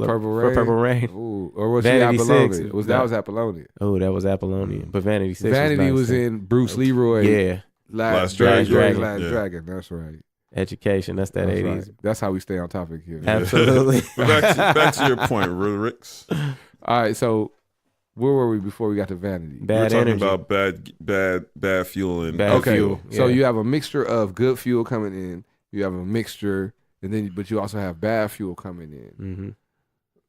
Purple Rain? Purple Rain. Ooh, or was Vanity she Six. Apollonia? That was Apollonia. Oh, that was Apollonian. But Vanity Six. Vanity was, was nice, in Bruce Leroy. Yeah, Last Dragon. Dragon. Last Yeah. Dragon. That's right. education. That's that That's 80s. right. That's how we stay on topic here. Absolutely. But back to your point, Ricks. All right, so where were we before we got to vanity? We're Bad talking energy. about bad fuel and Bad Okay, fuel. so Yeah. you have a mixture of good fuel coming in. You have a mixture, but you also have bad fuel coming in.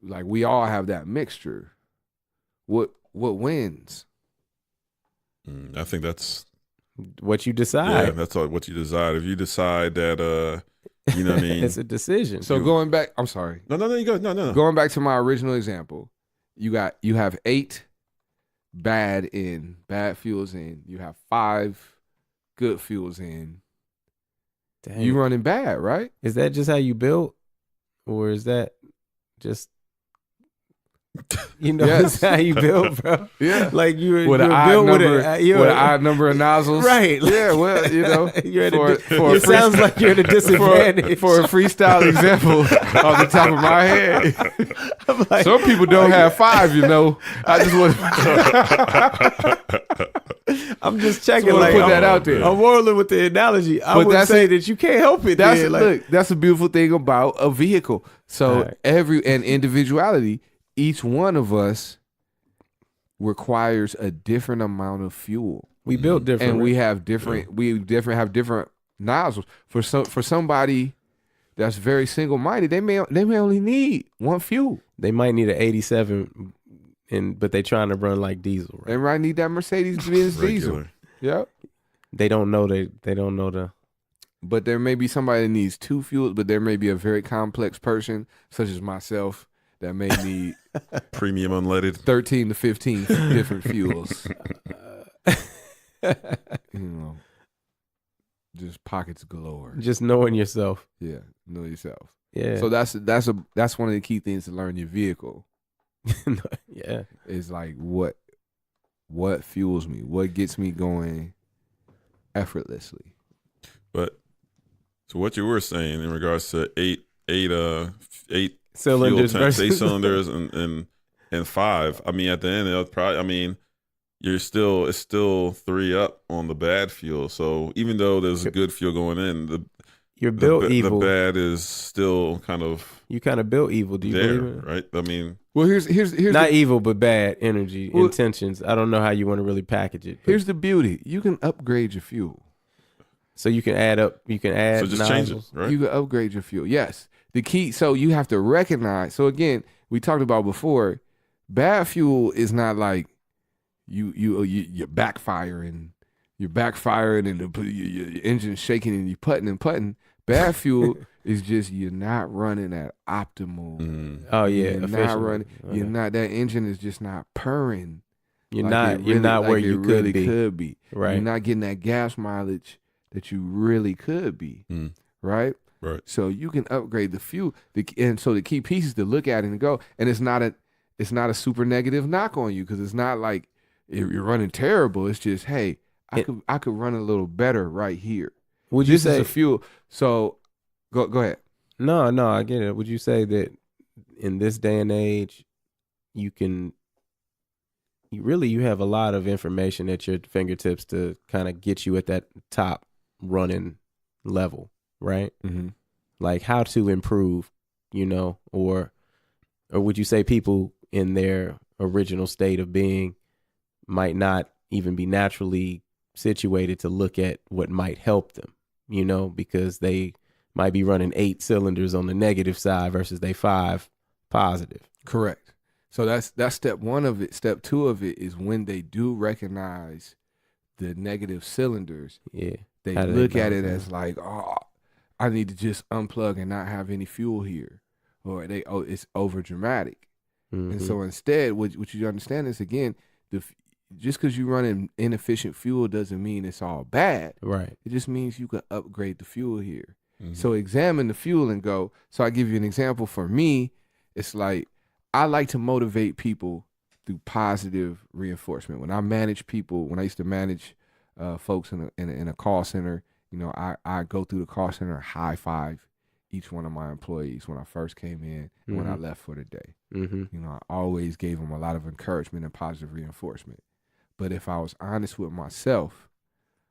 hmm Like we all have that mixture. What wins? I think that's What you yeah, decide. that's what you decide. If you decide that you know what I mean. It's a decision. So going back, I'm sorry. No, you go. No. Going back to my original example, you have 8 bad fuels in. You have 5 good fuels in. Dang. You running bad, right? Is that just how you built, or is that just Yes. that's how you built, bro? Yeah. Like you're With an odd built number, with a with an odd number of nozzles, right? Yeah, well, you know, You're at for- a, for a it sounds like you're at a disadvantage. for a freestyle example off the top of my head. I'm like, Some people don't have 5, you know. I just want I'm just checking. wanna Like, put I'm, that out there. I'm rolling with the analogy. I But would that's say it. that you can't help it. that's then. Like, look. That's a beautiful thing about a vehicle. So All right. and individuality, each one of us requires a different amount of fuel, we built different, and we have different nozzles. For somebody that's very single minded, they may only need one fuel. They might need an 87, but they trying to run like diesel. Right? They might need that Mercedes-Benz diesel. Regular. Yep. They don't know they don't know the. But there may be somebody that needs 2 fuels, but there may be a very complex person, such as myself, that may need Premium unleaded. 13 to 15 different fuels. You know, just pockets galore. Just knowing yourself. Yeah, know yourself. Yeah. So that's one of the key things to learn your vehicle yeah. is like what fuels me, what gets me going effortlessly. But so what you were saying in regards to eight Cylinders fuel tanks, 8 versus cylinders and 5. I mean, at the end, it'll probably. I mean, it's still 3 up on the bad fuel. So even though there's a good fuel going in, you're built evil. The bad is still kind of You kind of built evil. Do you there, believe it? right? I mean, Well, here's Not evil, but bad energy, Well- intentions. I don't know how you want to really package it. But, here's the beauty. You can upgrade your fuel. so you can add up. You can add. so just change it, nozzles. right? You can upgrade your fuel. Yes. The key, so you have to recognize. So again, we talked about before, bad fuel is not like you're backfiring. You're backfiring and your engine's shaking and you're putting and putting. Bad fuel, It's just you're not running at optimal. Mm. Oh yeah, You're not efficiently. running. You're Okay. not. That engine is just not purring. You're like not. it You're really- not like where it you really could be. You're Right. not getting that gas mileage that you really could be. Mm. Right. Right. So you can upgrade the fuel. And so the key pieces to look at and go. And it's not a super negative knock on you, because it's not like you're running terrible. It's just, hey, I could run a little better right here. Would you This is say? a fuel. So go ahead. No, I get it. Would you say that in this day and age, you have a lot of information at your fingertips to kind of get you at that top running level, right? Mm-hmm. Like how to improve, or would you say people in their original state of being might not even be naturally situated to look at what might help them, because they might be running 8 cylinders on the negative side versus they 5 positive. Correct. So that's step one of it. Step two of it is when they do recognize the negative cylinders, Yeah. they How do look they at it balance as like, oh, I need to just unplug and not have any fuel here, or it's over dramatic. Mhm. And so instead, what you understand is, again, just because you running inefficient fuel doesn't mean it's all bad. Right. It just means you can upgrade the fuel here. Mhm. So examine the fuel and go. So I give you an example. For me, it's like I like to motivate people through positive reinforcement. When I manage people, when I used to manage folks in a call center, I go through the call center and high five each one of my employees when I first came in and when I left for the day. Mm-hmm. I always gave them a lot of encouragement and positive reinforcement. But if I was honest with myself,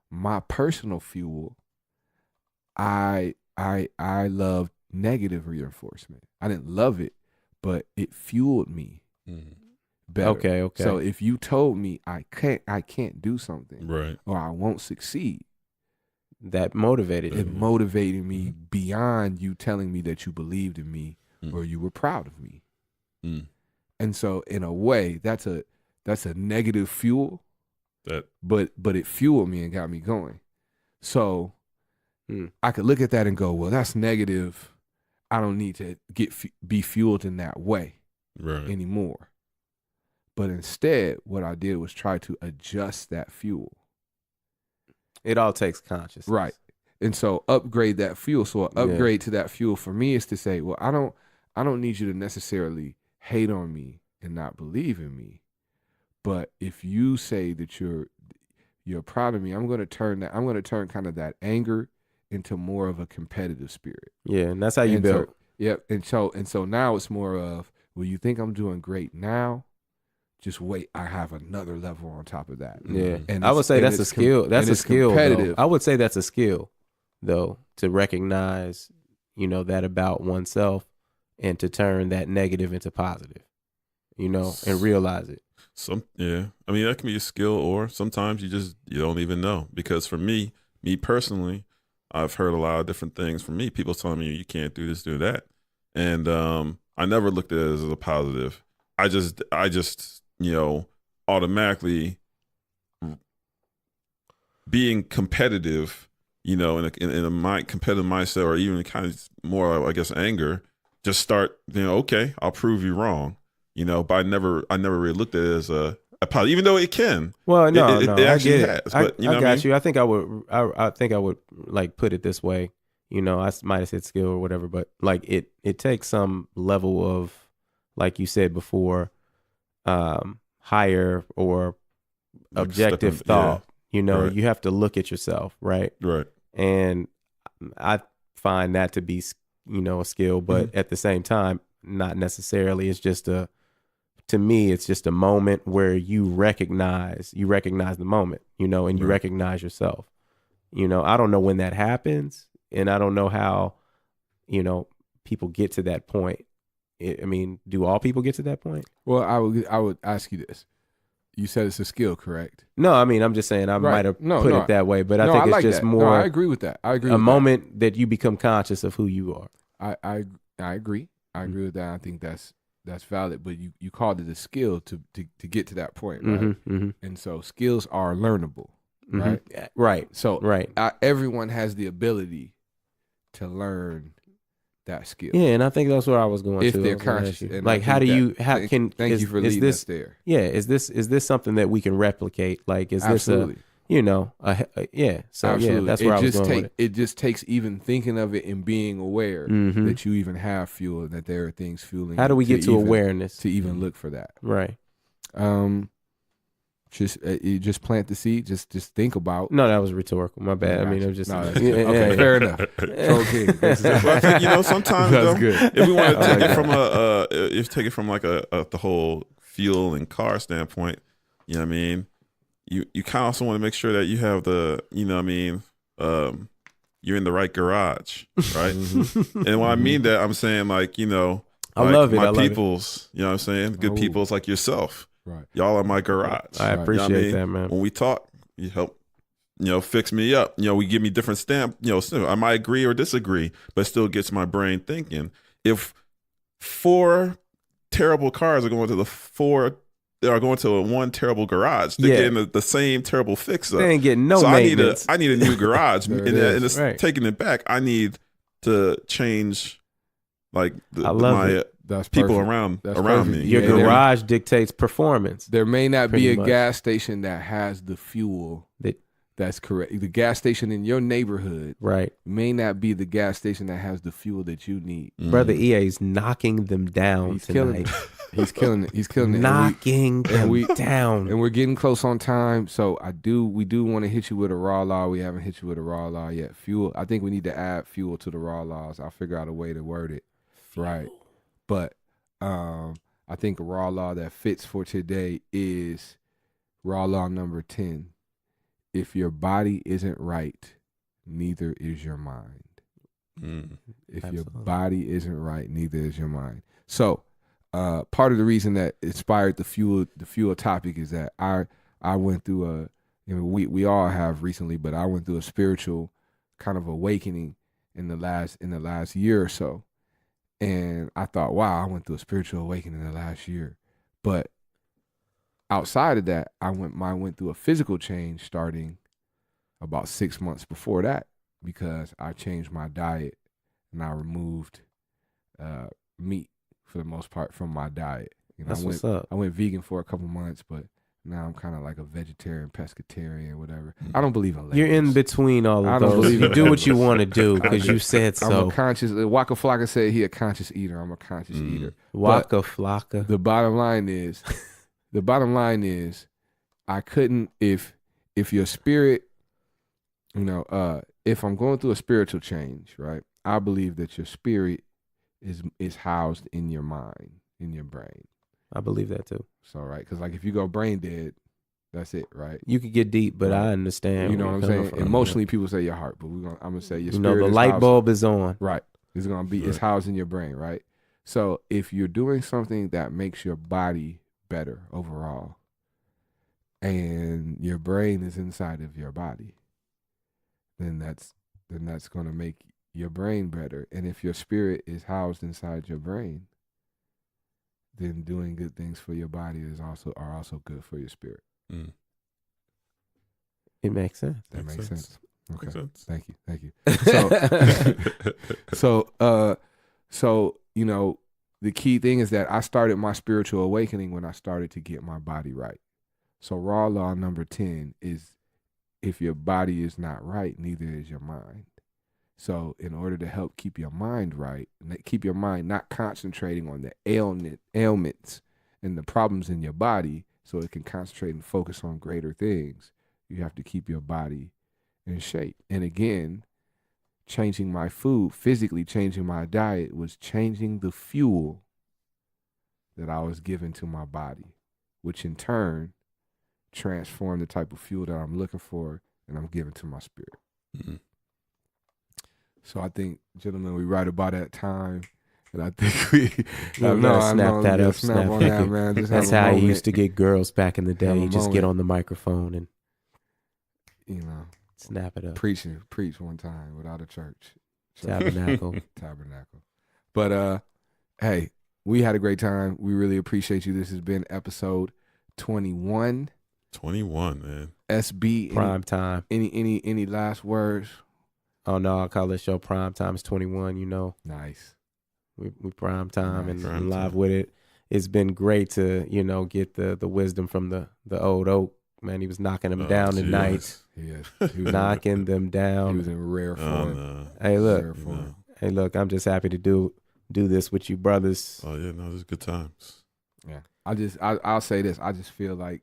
my personal fuel, I loved negative reinforcement. I didn't love it, but it fueled me Mhm. better. Okay. So if you told me I can't do something, Right. or I won't succeed, That motivated it you. motivated me beyond you telling me that you believed in me or you were proud of me. Mm. And so in a way, that's a negative fuel, That but it fueled me and got me going. So Mm. I could look at that and go, well, that's negative. I don't need to be fueled in that way right. anymore. But instead, what I did was try to adjust that fuel. It all takes consciousness. Right. And so upgrade that fuel. So an upgrade to that fuel for me is to say, well, I don't need you to necessarily hate on me and not believe in me. But if you say that you're proud of me, I'm going to turn kind of that anger into more of a competitive spirit. Yeah, and that's how you And build. Yep. And so now it's more of, well, you think I'm doing great now? Just wait, I have another level on top of that. Yeah, And I would say that's a skill. That's a skill. Though. I would say that's a skill, though, to recognize, that about oneself, and to turn that negative into positive, and realize it. I mean, that can be a skill, or sometimes you don't even know. Because for me personally, I've heard a lot of different things from me. People telling me you can't do this, do that, and I never looked at it as a positive. I just automatically being competitive, in a competitive mindset, or even kind of more, I guess, anger, just start, okay, I'll prove you wrong, but I never really looked at it as a positive, even though it can. Well, no, it actually has. But I got you. I think I would like put it this way. I might have said skill or whatever, but like it takes some level of, like you said before, higher or Like objective stepping- thought. Right. You have to look at yourself, right? Right. And I find that to be, a skill, but at the same time, not necessarily. It's just to me, it's just a moment where you recognize the moment, and you recognize yourself. I don't know when that happens, and I don't know how, people get to that point. I mean, do all people get to that point? Well, I would ask you this. You said it's a skill, correct? No, I mean, I'm just saying I might have put it that way, but I think it's like just that. more. No, I agree with that. I agree. A with moment that you become conscious of who you are. I agree. I agree with that. I think that's valid. But you called it a skill to get to that point, right? Mm-hmm. And so skills are learnable, right? Right. So right. Everyone has the ability to learn that skill. Yeah, and I think that's what I was going If to. they're I was gonna conscious. ask you. And Like, I how do think you? that- How thank- can? Thank you for leading us there. Yeah, is this something that we can replicate? Like, is Absolutely. this yeah? So Absolutely. yeah, that's where I was going with it. It just takes even thinking of it and being aware Mhm. that you even have fuel, that there are things fueling. How do you we get to even- awareness? to even look for that? Right. You just plant the seed. Just think about. No, that was rhetorical. My bad. I mean, Gotcha. it was just No, that's yeah, good. Okay, yeah. fair enough. Troll King. This is- Well, I think, sometimes That's though, good. if we want to I take like it from if you take it from like the whole fuel and car standpoint, you know what I mean? You kind of also want to make sure that you have the, you're in the right garage, right? And when I mean that, I'm saying like, I like love it. my I love it. peoples, you know what I'm saying? Good Oh. peoples like yourself. Right. Y'all are my garage. I You know appreciate what I mean? that, man. When we talk, you help, fix me up. We give me different stamp. I might agree or disagree, but it still gets my brain thinking. If 4 terrible cars are going to one terrible garage, they're Yeah. getting the same terrible fix up. They ain't getting no so maintenance. I need a new garage. There and it is. it's Right. taking it back. I need to change like I love my it. That's people perfect. around That's around perfect. me. Your Yeah, there- garage dictates performance. There may not be Pretty a much. gas station that has the fuel. That's correct. The gas station in your neighborhood Right. may not be the gas station that has the fuel that you need. Brother EA's knocking them down He's killing tonight. it. He's killing it. He's killing it. Knocking them we- down. And we're getting close on time, so we do want to hit you with a raw law. We haven't hit you with a raw law yet. Fuel. I think we need to add fuel to the raw laws. I'll figure out a way to word it right. But I think a raw law that fits for today is raw law number 10. If your body isn't right, neither is your mind. If Absolutely. your body isn't right, neither is your mind. So part of the reason that inspired the fuel topic is that I went through we all have recently, but I went through a spiritual kind of awakening in the last year or so. And I thought, wow, I went through a spiritual awakening in the last year. But outside of that, I went through a physical change starting about 6 months before that, because I changed my diet and I removed meat for the most part from my diet. That's what's up. I went vegan for a couple months, but now I'm kind of like a vegetarian, pescatarian, whatever. I don't believe in labels. You're in between all I of don't those. believe You in do what labels. you want to do because you said I'm so. a conscious. Waka Flocka said he a conscious eater. I'm a conscious eater. Waka flocka. The bottom line is, I couldn't if your spirit, if I'm going through a spiritual change, right? I believe that your spirit is housed in your mind, in your brain. I believe that too. So right, because like if you go brain dead, that's it, right? You could get deep, but I understand. You know where what I'm you're coming saying? from. Emotionally, people say your heart, but I'm gonna say your You know, spirit. the is light housed- bulb is on. Right. It's gonna be it's housed in your brain, right? So if you're doing something that makes your body better overall, and your brain is inside of your body, then that's gonna make your brain better. And if your spirit is housed inside your brain, then doing good things for your body are also good for your spirit. It makes sense. That makes sense. Okay. Makes sense. Thank you. So the key thing is that I started my spiritual awakening when I started to get my body right. So raw law number 10 is, if your body is not right, neither is your mind. So in order to help keep your mind right, keep your mind not concentrating on the ailments and the problems in your body, so it can concentrate and focus on greater things, you have to keep your body in shape. And again, changing my food, physically changing my diet, was changing the fuel that I was giving to my body, which in turn transformed the type of fuel that I'm looking for and I'm giving to my spirit. So I think, gentlemen, we right about that time. And I think we Snap that up. Snap on that. that, man. Just That's have a how you moment. used to get girls back in the day. Have a You just get moment. on the microphone and snap it up. preach one time without a church. Tabernacle. Tabernacle. But hey, we had a great time. We really appreciate you. This has been episode 21. 21, man. SB. Prime time. Any last words? Oh no, I call this show Prime Time. It's 21. You know. Nice. We prime time and Prime live time. with it. It's been great to, you know, get the wisdom from the old oak. Man, he was knocking them down geez. tonight. Yeah, he was Knocking them he down. was in rare Oh, form. no. Hey, look. Rare form. Hey, look, I'm just happy to do this with you brothers. Oh, yeah, no, this is good times. Yeah, I'll say this. I just feel like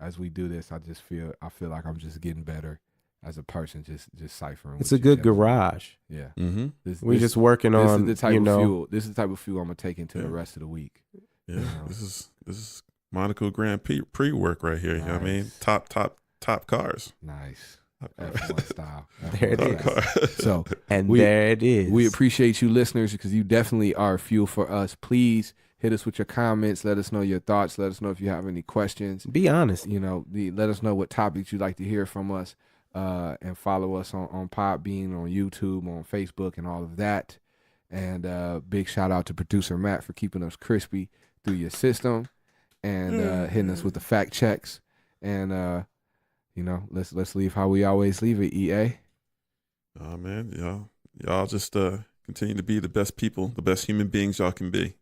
as we do this, I feel like I'm just getting better as a person, just ciphering. It's with a you good gentlemen. garage. Yeah, Mm-hmm. We're just working this on, is the type you of know, fuel. This is the type of fuel I'm gonna take into the Yeah. rest of the week. Yeah, You know. this is Monaco Grand pre-work right here. You know what I mean? Nice. Top cars. Nice. Top cars. F1 style. There it F1 is. style. Cars. So and we- there it is. we appreciate you listeners because you definitely are fuel for us. Please hit us with your comments. Let us know your thoughts. Let us know if you have any questions. Be honest. You know, let us know what topics you'd like to hear from us, and follow us on Podbean, on YouTube, on Facebook, and all of that. And big shout out to producer Matt for keeping us crispy through your system and hitting us with the fact checks. And you know, let's leave how we always leave it. EA. Oh man, y'all just continue to be the best people, the best human beings y'all can be.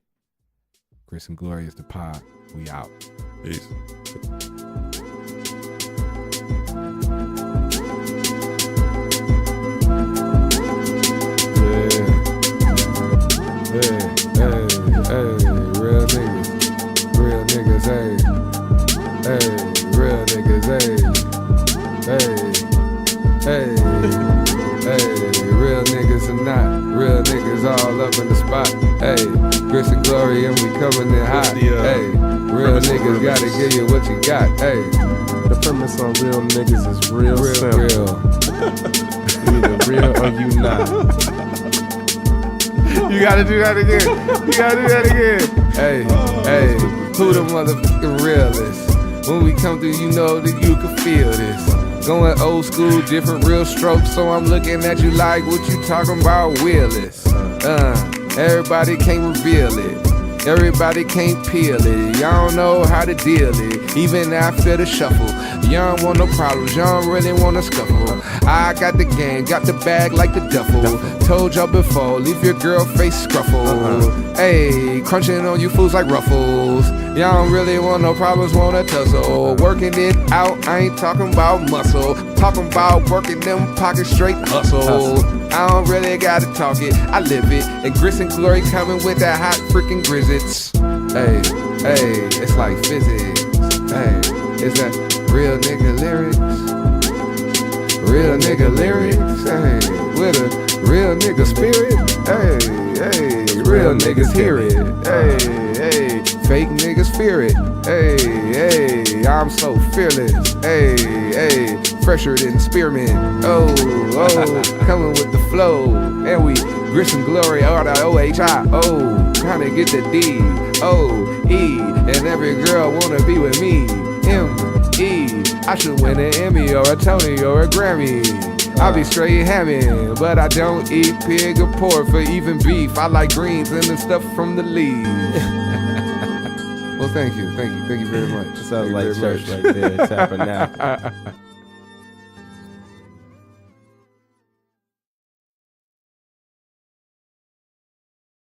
Chris and Glory is the pod. We out. Peace. Real niggas, real niggas, real niggas and not real niggas all up in the spot. Hey, Chris and Glory and we coming in hot. What's the, Hey, real premise on niggas premise? gotta give you what you got. Hey, The premise on real niggas is real simple. real. You either real or you not. You gotta do that again. You gotta do that again. Hey, who the motherfucking realest? When we come through, you know that you can feel this. Going old school, different real strokes. So I'm looking at you like, what you talking about, Willis? Everybody can't reveal it. Everybody can't peel it. Y'all don't know how to deal it. Even after the shuffle, y'all don't want no problems. Y'all don't really want to scuffle. I got the game, got the bag like the duffel. Told y'all before, leave your girl face scruffle. Hey, crunching on you fools like ruffles. Y'all don't really want no problems, want to tussle. Working it out, I ain't talking about muscle. Talking about working them pockets straight hustle. I don't really gotta talk it, I live it. And Grits and Glory coming with that hot freaking grizzits. Hey, it's like physics. Hey, is that real nigga lyrics? Real nigga lyrics? Hey, with a real nigga spirit? Hey, real niggas hear it. Hey, fake niggas fear it. Hey, I'm so fearless. Hey, fresher than spearmint. Oh, coming with the flow. And we Grits and Glory, or the O-H-I-O. Trying to get the D-O-E. And every girl wanna be with me. M-E. I should win an Emmy or a Tony or a Grammy. I be straight hamming, but I don't eat pig or pork for even beef. I like greens and the stuff from the leaves. Well, thank you very much. Sounds like church right there, tapping out.